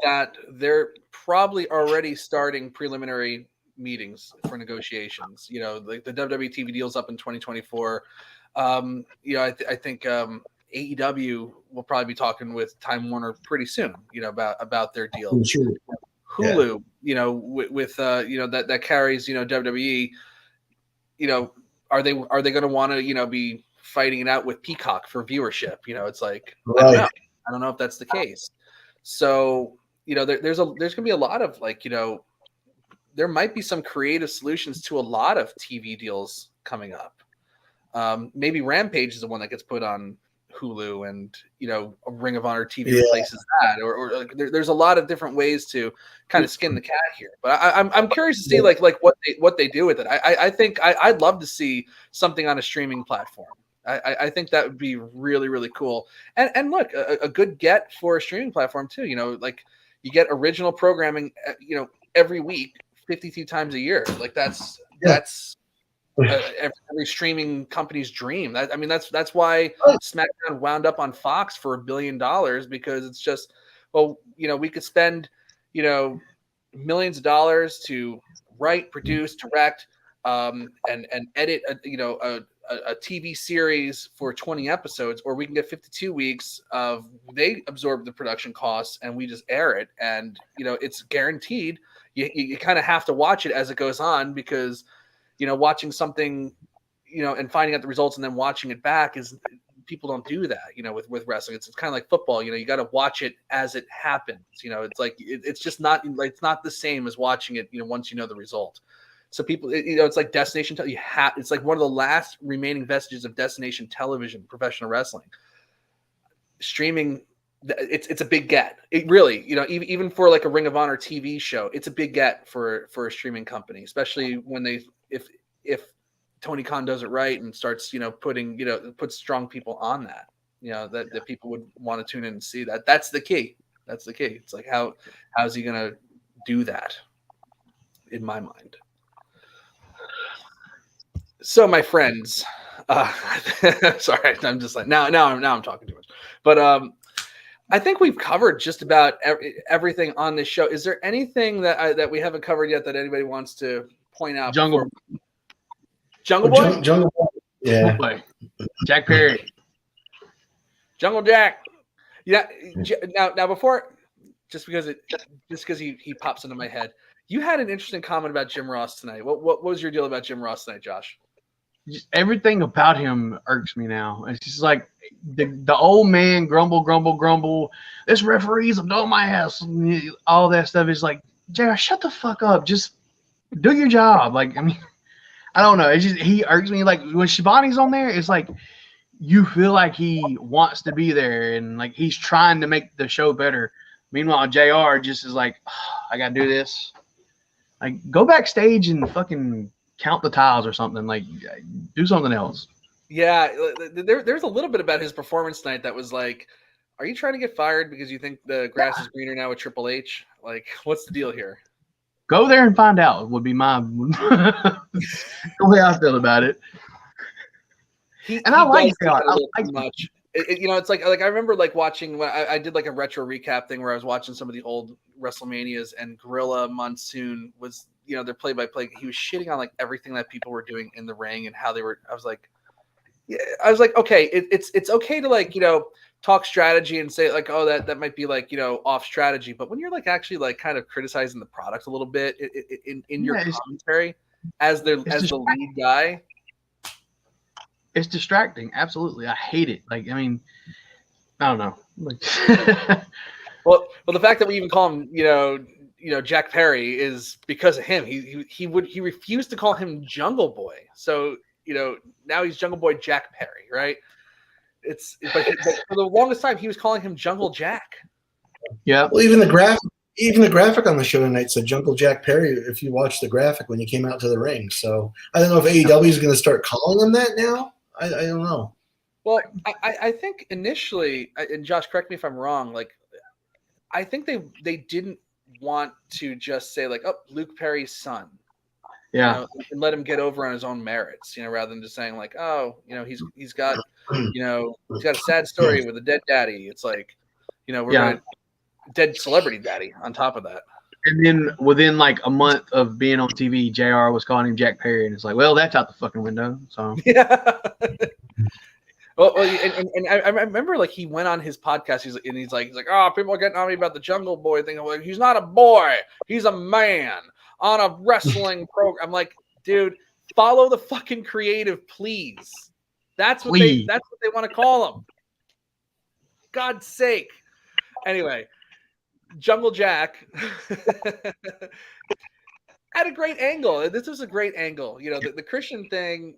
S1: that they're probably already starting preliminary meetings for negotiations. You know, like the WWE TV deal's up in 2024. You know, I think AEW will probably be talking with Time Warner pretty soon. You know, about their deal.
S2: Sure.
S1: Hulu, you know, with you know, that carries, you know, WWE. You know, are they going to want to, you know, be fighting it out with Peacock for viewership? You know, it's like,
S2: Right.
S1: I don't know if that's the case. So, you know, there's going to be a lot of, like, you know, there might be some creative solutions to a lot of TV deals coming up. Maybe Rampage is the one that gets put on Hulu, and, you know, a Ring of Honor TV replaces that, or like there's a lot of different ways to kind of skin the cat here. But I'm curious to see like what they do with it. I think I'd love to see something on a streaming platform. I think that would be really, really cool. And look, a good get for a streaming platform too. You know, like you get original programming, you know, every week, 52 times a year. Like that's every streaming company's dream. That's why SmackDown wound up on Fox for $1 billion, because it's just, well, you know, we could spend, you know, millions of dollars to write, produce, direct, and edit, a TV series for 20 episodes, or we can get 52 weeks of, they absorb the production costs and we just air it. And, you know, it's guaranteed. You kind of have to watch it as it goes on, because, you know, watching something, you know, and finding out the results and then watching it back is, people don't do that, you know, with wrestling. It's kind of like football, you know, you got to watch it as it happens. You know, it's like, it's just not, like, it's not the same as watching it, you know, once you know the result. So people, you know, it's like destination. It's like one of the last remaining vestiges of destination television, professional wrestling. Streaming, it's a big get. It really, you know, even for like a Ring of Honor TV show, it's a big get for a streaming company, especially when if Tony Khan does it right and starts, you know, puts strong people on that, you know, that people would want to tune in and see that. That's the key. That's the key. It's like, how's he going to do that, in my mind? So, my friends, sorry, I'm just like, now I'm talking too much, but I think we've covered just about everything on this show. Is there anything that we haven't covered yet that anybody wants to point out?
S3: Jungle
S2: Boy.
S3: Jungle Boy.
S2: Yeah.
S3: Jack Perry.
S1: Jungle Jack. Yeah. Now before, just because he pops into my head, you had an interesting comment about Jim Ross tonight. What was your deal about Jim Ross tonight, Josh?
S3: Just everything about him irks me now. It's just like the old man grumble. This referee's on my ass. All that stuff is like, JR, shut the fuck up. Just do your job. Like, I mean, I don't know. It's just, he irks me. Like when Shivani's on there, it's like you feel like he wants to be there and like he's trying to make the show better. Meanwhile, JR just is like, oh, I gotta do this. Like, go backstage and fucking count the tiles or something. Like, do something else.
S1: Yeah, there's a little bit about his performance tonight that was like, are you trying to get fired because you think the grass is greener now with Triple H? Like, what's the deal here?
S3: Go there and find out would be my the way I feel about it. I like JR. I like
S1: much. You know, it's like I remember like watching when I did like a retro recap thing where I was watching some of the old WrestleManias, and Gorilla Monsoon was, you know, their play-by-play. He was shitting on like everything that people were doing in the ring and how they were. I was like, okay, it's okay to, like, you know, talk strategy and say like, oh, that might be like, you know, off strategy, but when you're like actually like kind of criticizing the product a little bit in your commentary as the lead guy.
S3: It's distracting. Absolutely. I hate it. Like, I mean, I don't know. Like,
S1: well, the fact that we even call him, you know, Jack Perry is because of him. He refused to call him Jungle Boy. So, you know, now he's Jungle Boy Jack Perry, right? But for the longest time he was calling him Jungle Jack.
S3: Yeah.
S2: Well, even the graphic on the show tonight said Jungle Jack Perry if you watch the graphic when you came out to the ring. So I don't know if AEW is going to start calling him that now. I don't know.
S1: Well, I think initially, and Josh, correct me if I'm wrong, like I think they didn't want to just say like, oh, Luke Perry's son.
S3: Yeah.
S1: You know, and let him get over on his own merits, you know, rather than just saying like, oh, you know, he's got, you know, he's got a sad story with a dead daddy. It's like, you know, we're gonna dead celebrity daddy on top of that.
S3: And then within like a month of being on TV, JR was calling him Jack Perry, and it's like, well, that's out the fucking window. So
S1: yeah. Well, and I remember like he went on his podcast. He's like, oh, people are getting on me about the Jungle Boy thing. I'm like, he's not a boy, he's a man on a wrestling program. I'm like, dude, follow the fucking creative, please. That's what they want to call him. God's sake. Anyway, Jungle Jack had a great angle. This was a great angle. You know, the Christian thing.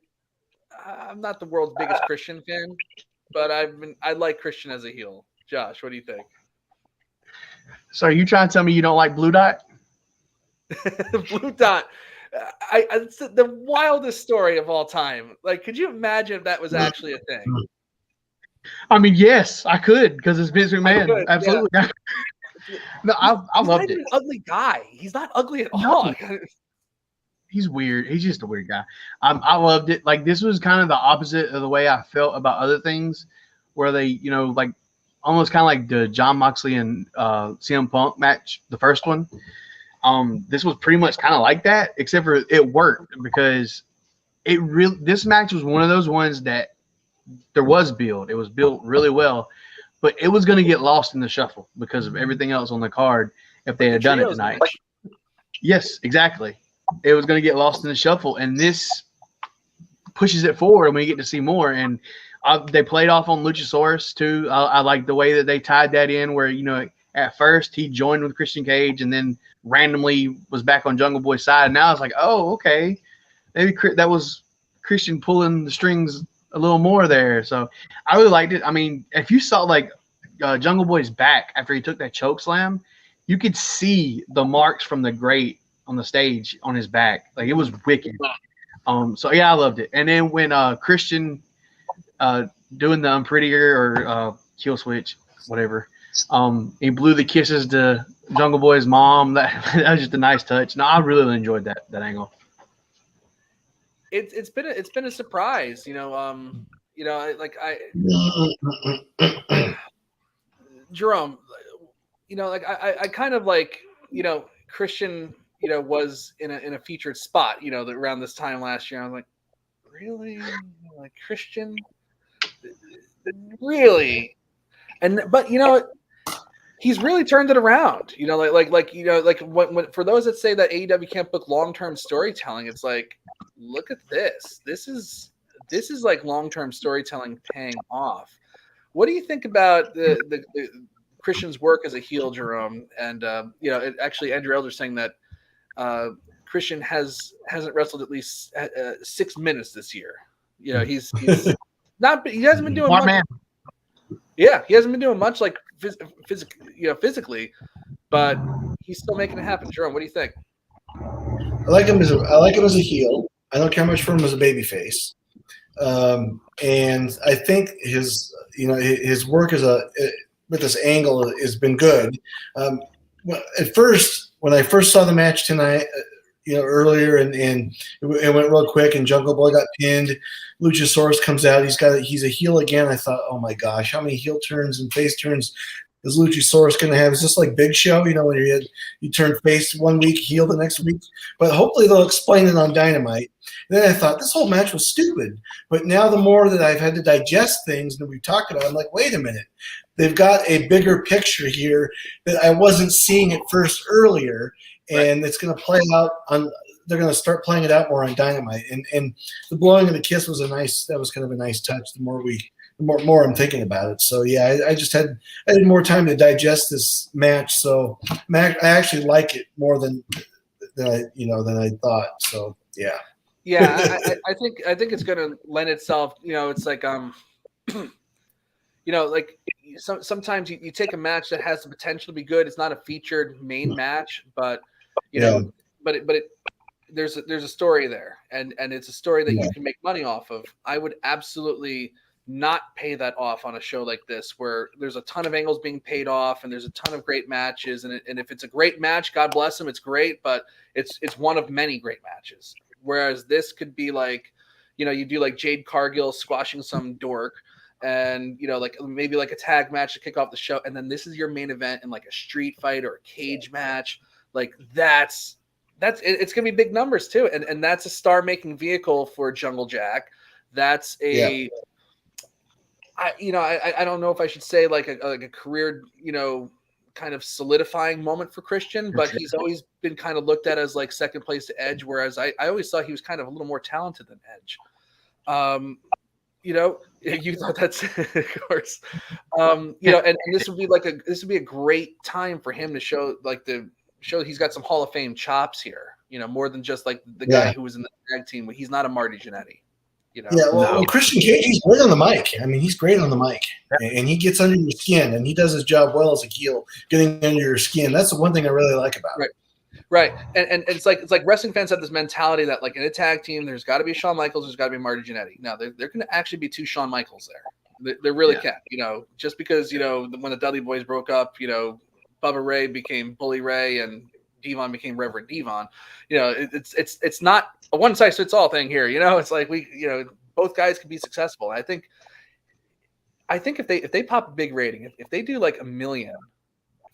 S1: I'm not the world's biggest Christian fan, but I like Christian as a heel. Josh, what do you think?
S3: So are you trying to tell me you don't like Blue Dot?
S1: Blue Dot. It's the wildest story of all time. Like, could you imagine if that was actually a thing?
S3: I mean, yes, I could, because it's Vince McMahon. Absolutely. Yeah. No, I loved it.
S1: He's not an ugly guy. He's not ugly at all.
S3: He's weird. He's just a weird guy. I loved it. Like, this was kind of the opposite of the way I felt about other things, where they, you know, like almost kind of like the John Moxley and CM Punk match, the first one. This was pretty much kind of like that, except for it worked because this match was one of those ones that there was build. It was built really well, but it was going to get lost in the shuffle because of everything else on the card if they had done it tonight. Yes, exactly. It was going to get lost in the shuffle, and this pushes it forward, and we get to see more. And they played off on Luchasaurus too. I like the way that they tied that in, where, you know, at first he joined with Christian Cage and then randomly was back on Jungle Boy's side. Now it's like, oh, okay, maybe that was Christian pulling the strings a little more there. So I really liked it. I mean, if you saw like Jungle Boy's back after he took that choke slam, you could see the marks from the grate on the stage on his back. Like, it was wicked. So yeah, I loved it. And then when Christian doing the unprettier or kill switch, whatever, he blew the kisses to Jungle Boy's mom. That was just a nice touch. No, I really enjoyed that angle.
S1: It's been a surprise, you know. Jerome, you know, like I kind of like, you know, Christian, you know, was in a featured spot, you know, around this time last year. I was like, really, like Christian, really, but you know, he's really turned it around. You know, like you know, like when for those that say that AEW can't book long-term storytelling, it's like, look at this. This is like long-term storytelling paying off. What do you think about the Christian's work as a heel, Jerome? And you know, actually, Andrew Elder saying that Christian hasn't wrestled at least 6 minutes this year. You know, he's not. He hasn't been doing much. Man. Yeah, he hasn't been doing much, like physically, but he's still making it happen. Jerome, what do you think?
S2: I like him as a heel. I don't care much for him as a babyface, and I think his work with this angle has been good. At first, when I first saw the match tonight, you know, earlier, and it went real quick, and Jungle Boy got pinned. Luchasaurus comes out. He's a heel again. I thought, oh my gosh, how many heel turns and face turns is Luchasaurus going to have? Is this like Big Show? You know, when you turn face one week, heel the next week. But hopefully they'll explain it on Dynamite. And then I thought this whole match was stupid. But now the more that I've had to digest things that we've talked about, I'm like, wait a minute. They've got a bigger picture here that I wasn't seeing at first earlier. And it's going to play out on. They're going to start playing it out more on Dynamite, and the blowing of the kiss was kind of a nice touch. The more I'm thinking about it, so yeah, I had more time to digest this match, so I actually like it more than I thought. So yeah,
S1: I think it's going to lend itself. You know, it's like you know, like sometimes you take a match that has the potential to be good. It's not a featured main match, but you know, but there's a story there, and it's a story that you can make money off of. I would absolutely not pay that off on a show like this, where there's a ton of angles being paid off, and there's a ton of great matches. And if it's a great match, God bless them, it's great, but it's one of many great matches. Whereas this could be like, you know, you do like Jade Cargill squashing some dork, and like maybe like a tag match to kick off the show, and then this is your main event in like a street fight or a cage match. Like it's gonna be big numbers too, and that's a star-making vehicle for Jungle Jack. That's a I don't know if I should say like a career, kind of solidifying moment for Christian, but he's always been kind of looked at as like second place to Edge, whereas I always thought he was kind of a little more talented than Edge. You thought that's of course. And this would be a great time for him to show he's got some Hall of Fame chops here, more than just like the guy who was in the tag team. He's not a Marty Jannetty.
S2: Christian Cage, he's great on the mic. I mean, he's great on the mic, and he gets under your skin, and he does his job well as a heel, getting under your skin. That's the one thing I really like about it.
S1: Right. And it's like wrestling fans have this mentality that like in a tag team, there's got to be Shawn Michaels, there's got to be Marty Jannetty. Now there can actually be two Shawn Michaels there. There really can. Just because when the Dudley Boys broke up, Bubba Ray became Bully Ray and Devon became Reverend Devon. It's not a one size fits all thing here. It's like both guys can be successful. And I think if they pop a big rating, if they do like 1 million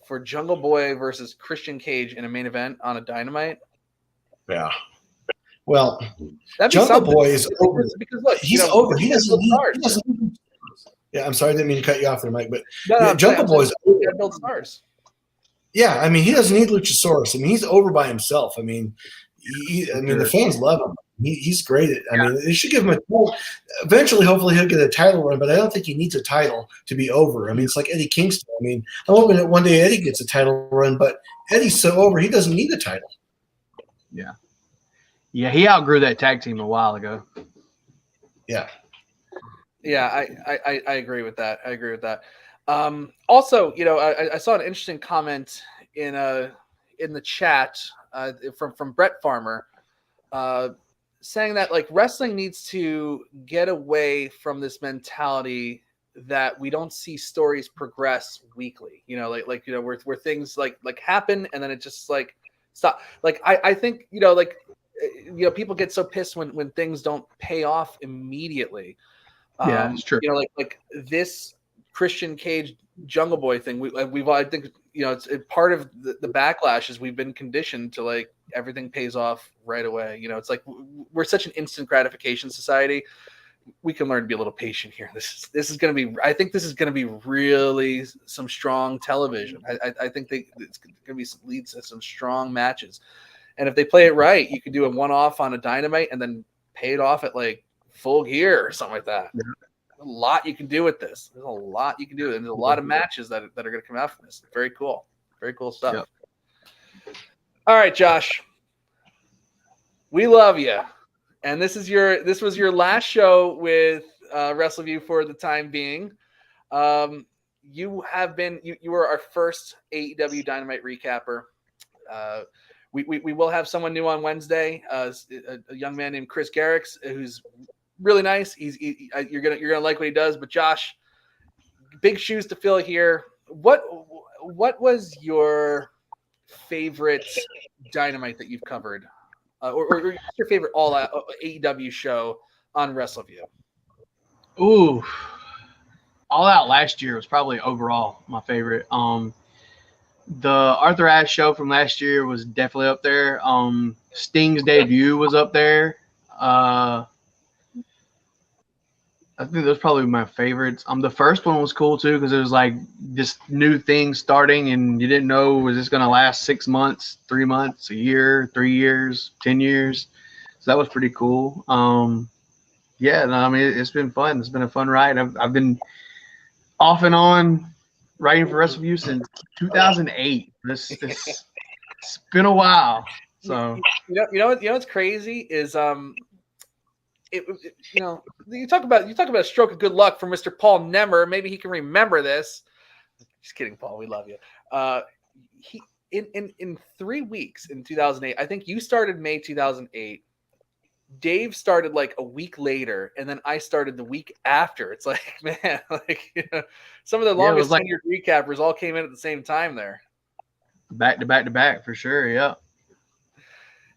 S1: for Jungle Boy versus Christian Cage in a main event on a Dynamite.
S2: Yeah. Well, Jungle Boy is over. Because look, he's over. He doesn't need. Yeah, I'm sorry, I didn't mean to cut you off there, Mike. But Jungle Boy is over.
S1: Build stars.
S2: Yeah, I mean, he doesn't need Luchasaurus. I mean, he's over by himself. I mean, the fans love him. He's great. I mean, they should give him a title. Eventually, hopefully, he'll get a title run, but I don't think he needs a title to be over. I mean, it's like Eddie Kingston. I mean, I'm hoping that one day Eddie gets a title run, but Eddie's so over, he doesn't need a title.
S3: Yeah. Yeah, he outgrew that tag team a while ago.
S2: Yeah.
S1: Yeah, I agree with that. Also, I saw an interesting comment in the chat from Brett Farmer, saying that like wrestling needs to get away from this mentality that we don't see stories progress weekly. Where things like happen and then it just like stop. Like I think people get so pissed when things don't pay off immediately.
S3: Yeah, it's true.
S1: Like this Christian Cage Jungle Boy thing. I think it's part of the backlash is we've been conditioned to like everything pays off right away. It's like we're such an instant gratification society. We can learn to be a little patient here. This is going to be. I think this is going to be really some strong television. I think it's going to be leads to some strong matches. And if they play it right, you could do a one-off on a Dynamite and then pay it off at like Full Gear or something like that. Yeah. A lot you can do with this. There's a lot you can do. And there's a lot of matches that are going to come out from this. Very cool. Very cool stuff. Yep. All right, Josh. We love you. And this was your last show with Wrestleview for the time being. You were our first AEW Dynamite recapper. We will have someone new on Wednesday. A young man named Chris Garrix, who's really nice. You're gonna like what he does. But Josh, big shoes to fill here. What was your favorite Dynamite that you've covered, or your favorite All Out AEW show on Wrestleview?
S3: Ooh, All Out last year was probably overall my favorite. The Arthur Ashe show from last year was definitely up there. Sting's debut was up there. I think those probably my favorites. The first one was cool too because it was like this new thing starting, and you didn't know was this going to last 6 months, 3 months, a year, 3 years, 10 years. So that was pretty cool. It's been fun. It's been a fun ride. I've been off and on writing for Wrestleview since 2008. It's been a while. So
S1: what's crazy is you talk about a stroke of good luck for Mr. Paul Nemmer. Maybe he can remember this. Just kidding, Paul. We love you. He in 3 weeks in 2008. I think you started May 2008. Dave started like a week later, and then I started the week after. It's like, man, some of the longest tenured recappers all came in at the same time there.
S3: Back to back to back for sure, yeah.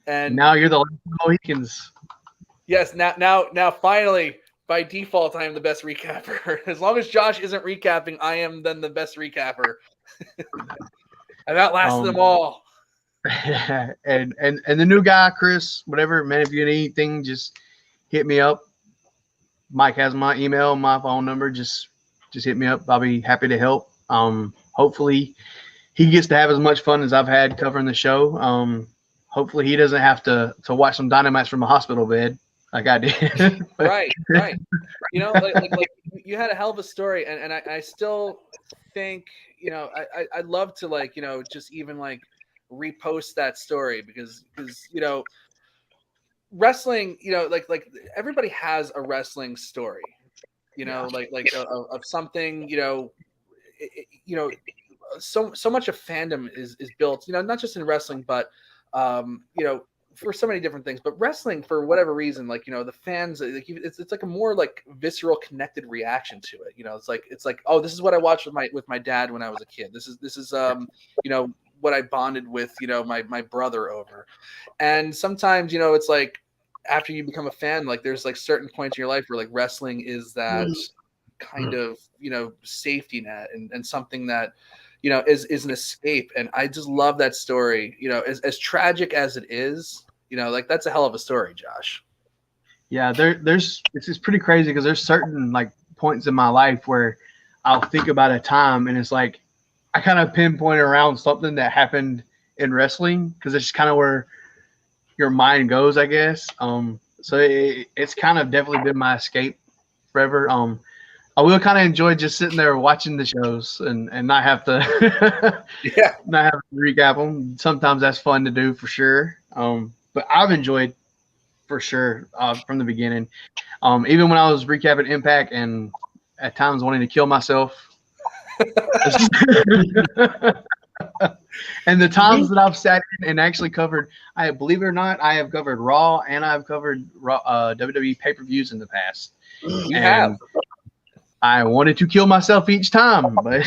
S1: And
S3: now you're the Mohicans.
S1: Yes, now finally by default, I am the best recapper. As long as Josh isn't recapping, I am then the best recapper. I've outlasted them all.
S3: and the new guy, Chris, whatever, man, if you need anything, just hit me up. Mike has my email, my phone number. Just hit me up. I'll be happy to help. Hopefully he gets to have as much fun as I've had covering the show. Hopefully he doesn't have to watch some Dynamites from a hospital bed like I did.
S1: Right. You know, like you had a hell of a story, and I still think, you know, I'd love to, like, you know, just even like repost that story because you know, wrestling, you know, like everybody has a wrestling story, you know, of something, you know, so much of fandom is built, you know, not just in wrestling, but you know, for so many different things, but wrestling, for whatever reason, like, you know, the fans, like, it's like a more like visceral, connected reaction to it. You know, it's like, oh, this is what I watched with my dad when I was a kid. This is you know, what I bonded with, you know, my brother over. And sometimes, you know, it's like after you become a fan, like there's like certain points in your life where like wrestling is that kind of, you know, safety net and something that, you know, is an escape. And I just love that story, you know, as tragic as it is, you know, like that's a hell of a story, Josh.
S3: Yeah, it's just pretty crazy because there's certain like points in my life where I'll think about a time and it's like I kind of pinpoint around something that happened in wrestling because it's just kind of where your mind goes, I guess. So it's kind of definitely been my escape forever. I will kind of enjoy just sitting there watching the shows and not have to not have to recap them. Sometimes that's fun to do for sure. But I've enjoyed for sure from the beginning. Even when I was recapping Impact and at times wanting to kill myself. And the times that I've sat in and actually covered, I believe it or not, I have covered Raw and I've covered WWE pay-per-views in the past.
S1: You have.
S3: I wanted to kill myself each time, but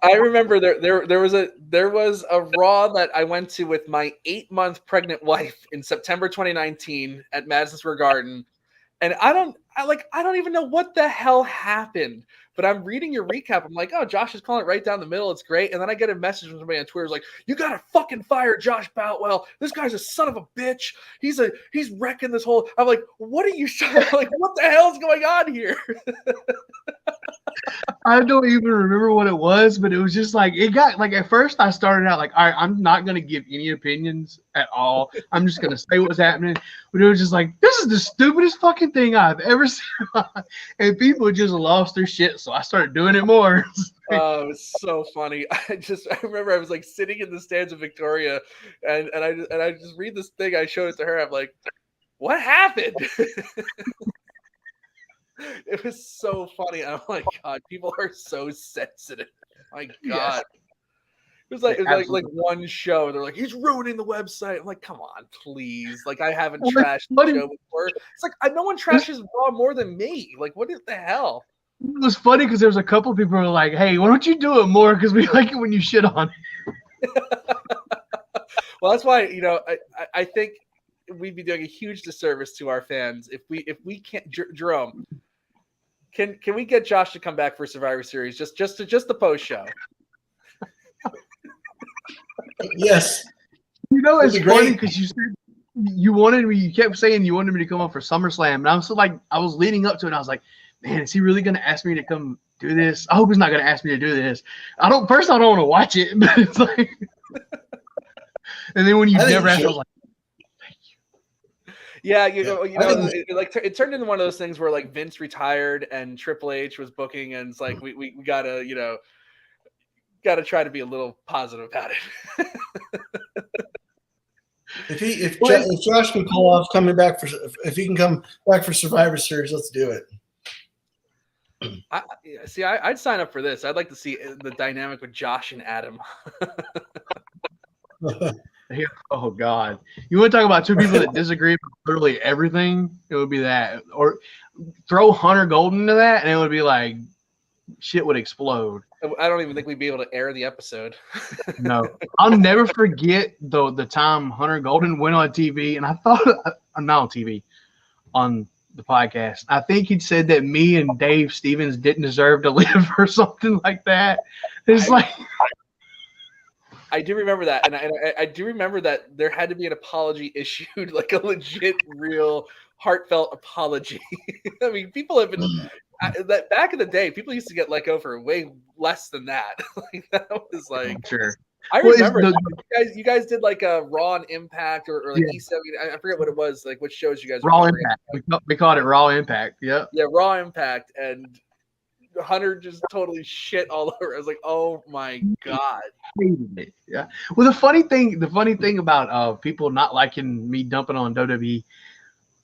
S1: I remember there was a Raw that I went to with my 8-month pregnant wife in September 2019 at Madison Square Garden, and I don't even know what the hell happened. But I'm reading your recap. I'm like, oh, Josh is calling it right down the middle. It's great. And then I get a message from somebody on Twitter. It's like, you gotta fucking fire Josh Boutwell. This guy's a son of a bitch. He's wrecking this whole. I'm like, what are you like? What the hell's going on here?
S3: I don't even remember what it was, but it was just like it got like at first I started out like, all right, I'm not gonna give any opinions at all. I'm just gonna say what's happening. But it was just like, this is the stupidest fucking thing I've ever seen. And people just lost their shit, so I started doing it more.
S1: Oh, it was so funny. I remember I was like sitting in the stands of Victoria, and I just read this thing. I showed it to her. I'm like, what happened? It was so funny. I'm like, God, people are so sensitive. My God. Yes. It was like one show. They're like, he's ruining the website. I'm like, come on, please. Like, I haven't trashed the show before. It's like no one trashes Raw more than me. Like, what the hell?
S3: It was funny because there was a couple of people who were like, hey, why don't you do it more? Because we like it when you shit on it.
S1: Well, that's why, you know, I think we'd be doing a huge disservice to our fans if we can't. Jerome, can we get Josh to come back for Survivor Series just the post show?
S2: Yes.
S3: You know, it's funny because you said you wanted me. You kept saying you wanted me to come on for SummerSlam, and I was I was leading up to it. And I was like, man, is he really going to ask me to come do this? I hope he's not going to ask me to do this. I don't want to watch it, but it's like. And then when you never asked, I was like, thank you.
S1: Yeah, you know, it turned into one of those things where like Vince retired and Triple H was booking, and it's like we gotta, you know, try to be a little positive about it.
S2: If Josh can pull off coming back if he can come back for Survivor Series, let's do it.
S1: I'd sign up for this. I'd like to see the dynamic with Josh and Adam.
S3: Oh God! You want to talk about two people that disagree with literally everything? It would be that, or throw Hunter Golden into that, and it would be like shit would explode.
S1: I don't even think we'd be able to air the episode.
S3: No, I'll never forget the time Hunter Golden went on TV, and I thought I'm not on TV, on the podcast. I think he'd said that me and Dave Stevens didn't deserve to live or something like that. It's
S1: I do remember that, and I do remember that there had to be an apology issued, like a legit, real, heartfelt apology. I mean, people have been that back in the day. People used to get let go for way less than that. Like that was like
S3: sure.
S1: I remember you guys did like a Raw and Impact or like E7. I forget what it was. Like which shows you guys?
S3: Raw Impact. We called it Raw Impact. Yeah.
S1: Yeah, Raw Impact, and Hunter just totally shit all over. I was like, oh my god.
S3: Yeah. Well, the funny thing about people not liking me dumping on WWE,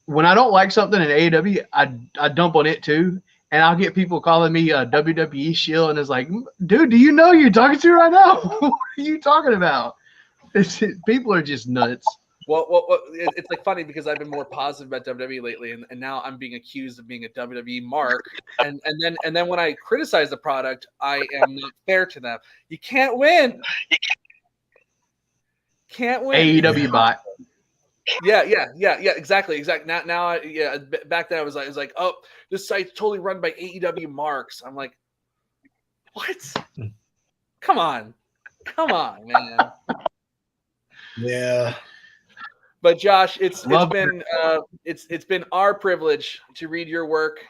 S3: when I don't like something in AEW, I dump on it too, and I'll get people calling me a WWE shill, and it's like, dude, do you know who you're talking to right now? What are you talking about? People are just nuts.
S1: Well, it's like funny because I've been more positive about WWE lately, and now I'm being accused of being a WWE mark. And then when I criticize the product, I am not fair to them. You can't win. Can't win.
S3: AEW bot.
S1: Yeah, exactly. Now, back then I was like, oh, this site's totally run by AEW marks. I'm like, what? Come on, man.
S2: Yeah.
S1: But Josh, it's been our privilege to read your work.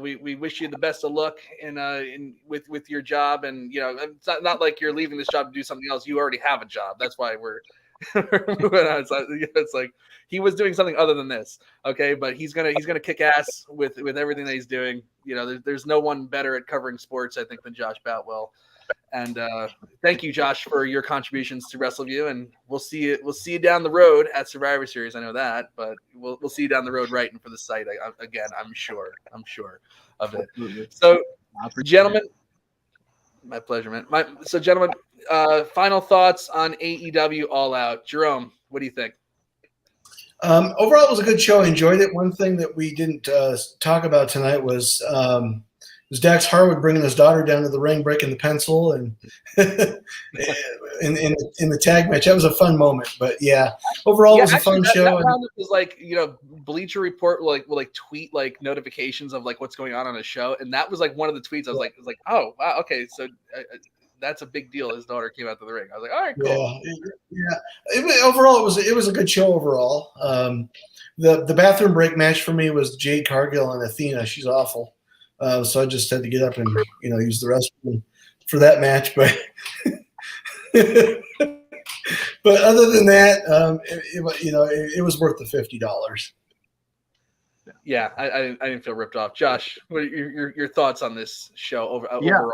S1: We wish you the best of luck with your job, and it's not like you're leaving this job to do something else. You already have a job. That's why we're it's like he was doing something other than this, okay? But he's gonna kick ass with everything that he's doing. There's no one better at covering sports, I think, than Josh Boutwell. And thank you, Josh, for your contributions to Wrestleview, and we'll see you down the road at Survivor Series. I know that, but we'll see you down the road writing for the site again. I'm sure of it. So, gentlemen, my pleasure, man. Gentlemen, final thoughts on AEW All Out. Jerome, what do you think?
S2: Overall, it was a good show. I enjoyed it. One thing that we didn't talk about tonight was Dax Harwood bringing his daughter down to the ring, breaking the pencil, and in the tag match. That was a fun moment. But yeah, overall, it was a fun show.
S1: That roundup was like, Bleacher Report will tweet like notifications of like what's going on a show, and that was like one of the tweets. I was like, oh wow, okay, so that's a big deal. His daughter came out to the ring. I was like, all right, cool.
S2: Yeah. Overall, it was a good show overall. The bathroom break match for me was Jade Cargill and Athena. She's awful. So I just had to get up and use the restroom for that match. But but other than that, it was worth the $50.
S1: Yeah, I didn't feel ripped off. Josh, what are your thoughts on this show overall?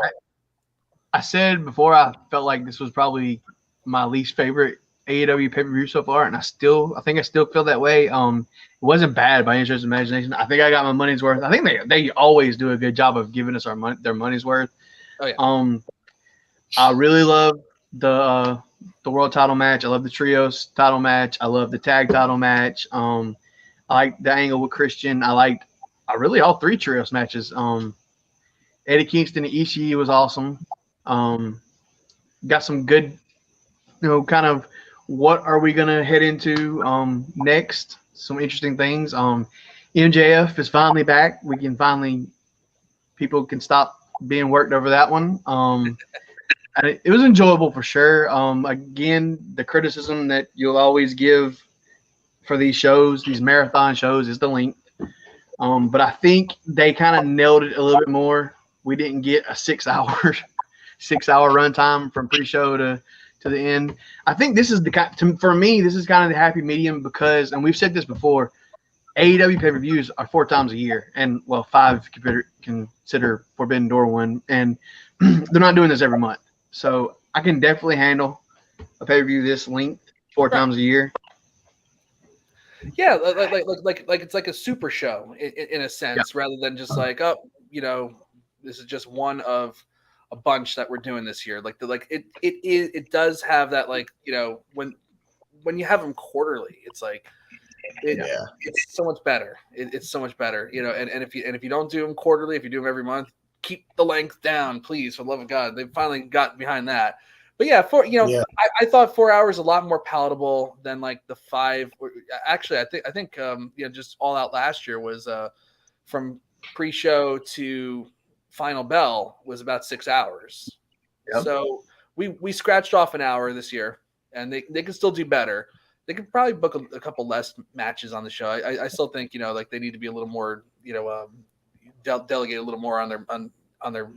S3: I said before I felt like this was probably my least favorite AEW pay-per-view so far, and I think I still feel that way. It wasn't bad by any stretch of imagination. I think I got my money's worth. I think they always do a good job of giving us their money's worth.
S1: Oh yeah.
S3: I really love the world title match. I love the trios title match. I love the tag title match. I like the angle with Christian. I really all three trios matches. Eddie Kingston and Ishii was awesome. Got some good, kind of what are we going to head into next? Some interesting things. MJF is finally back. People can stop being worked over that one. It was enjoyable for sure. Again, the criticism that you'll always give for these shows, these marathon shows, is the length. But I think they kind of nailed it a little bit more. We didn't get a 6 hour runtime from pre-show to the end. I think this is for me, this is kind of the happy medium because, and we've said this before, AEW pay-per-views are 4 times a year, and 5 if you consider Forbidden Door one, and they're not doing this every month. So I can definitely handle a pay-per-view this length 4 times a year.
S1: Yeah, like it's like a super show in a sense, rather than just this is just one of a bunch that we're doing this year. It does have that when you have them quarterly, it's like it's so much better. It's so much better, And if you don't do them quarterly, if you do them every month, keep the length down, please, for the love of God. They finally got behind that. But I thought 4 hours a lot more palatable than like the 5. Actually, I think just All Out last year was from pre-show to final bell was about 6 hours. Yep. So we scratched off an hour this year, and they can still do better. They could probably book a couple less matches on the show. I still think, like they need to be a little more, delegate a little more on their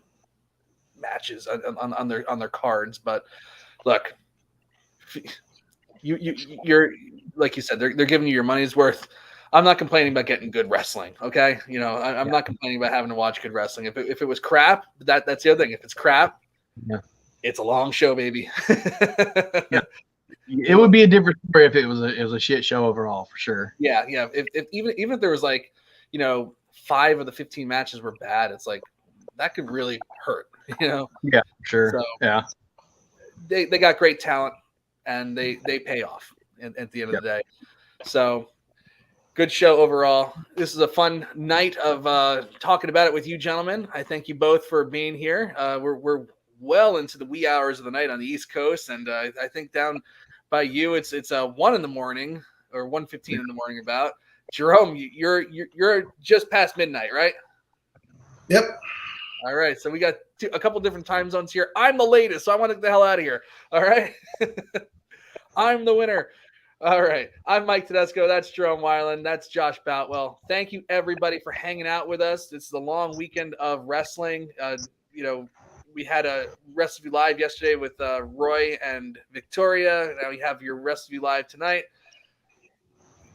S1: matches, on their cards. But look, you're like you said, they're giving you your money's worth. I'm not complaining about getting good wrestling. Okay. I'm not complaining about having to watch good wrestling. If it was crap, that's the other thing. If it's crap, it's a long show, baby.
S3: It would be a different story if it was a shit show overall, for sure.
S1: Yeah. If even if there was 5 of the 15 matches were bad, it's like that could really hurt.
S3: Yeah, sure.
S1: So,
S3: yeah,
S1: they got great talent, and they pay off at the end of the day. So good show overall. This is a fun night of talking about it with you gentlemen. I thank you both for being here. We're well into the wee hours of the night on the East Coast, and I think down by you it's 1 in the morning or 1:15 in the morning. About Jerome, you're just past midnight, right?
S2: Yep.
S1: All right, so we got a couple different time zones here. I'm the latest, so I want to get the hell out of here. All right. I'm the winner. All right. I'm Mike Tedesco. That's Jerome Wilen. That's Josh Boutwell. Thank you, everybody, for hanging out with us. It's the long weekend of wrestling. We had a Wrestleview Live yesterday with Roy and Victoria. Now we have your Wrestleview Live tonight.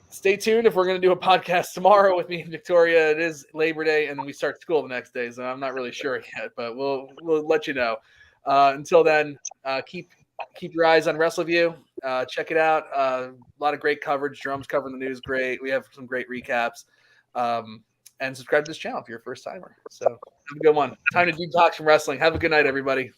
S1: Stay tuned if we're going to do a podcast tomorrow with me and Victoria. It is Labor Day, and then we start school the next day, so I'm not really sure yet, but we'll let you know. Until then, keep your eyes on Wrestleview. Check it out. A lot of great coverage. Jerome's covering the news great. We have some great recaps. And subscribe to this channel if you're a first timer. So have a good one. Time to detox from wrestling. Have a good night, everybody.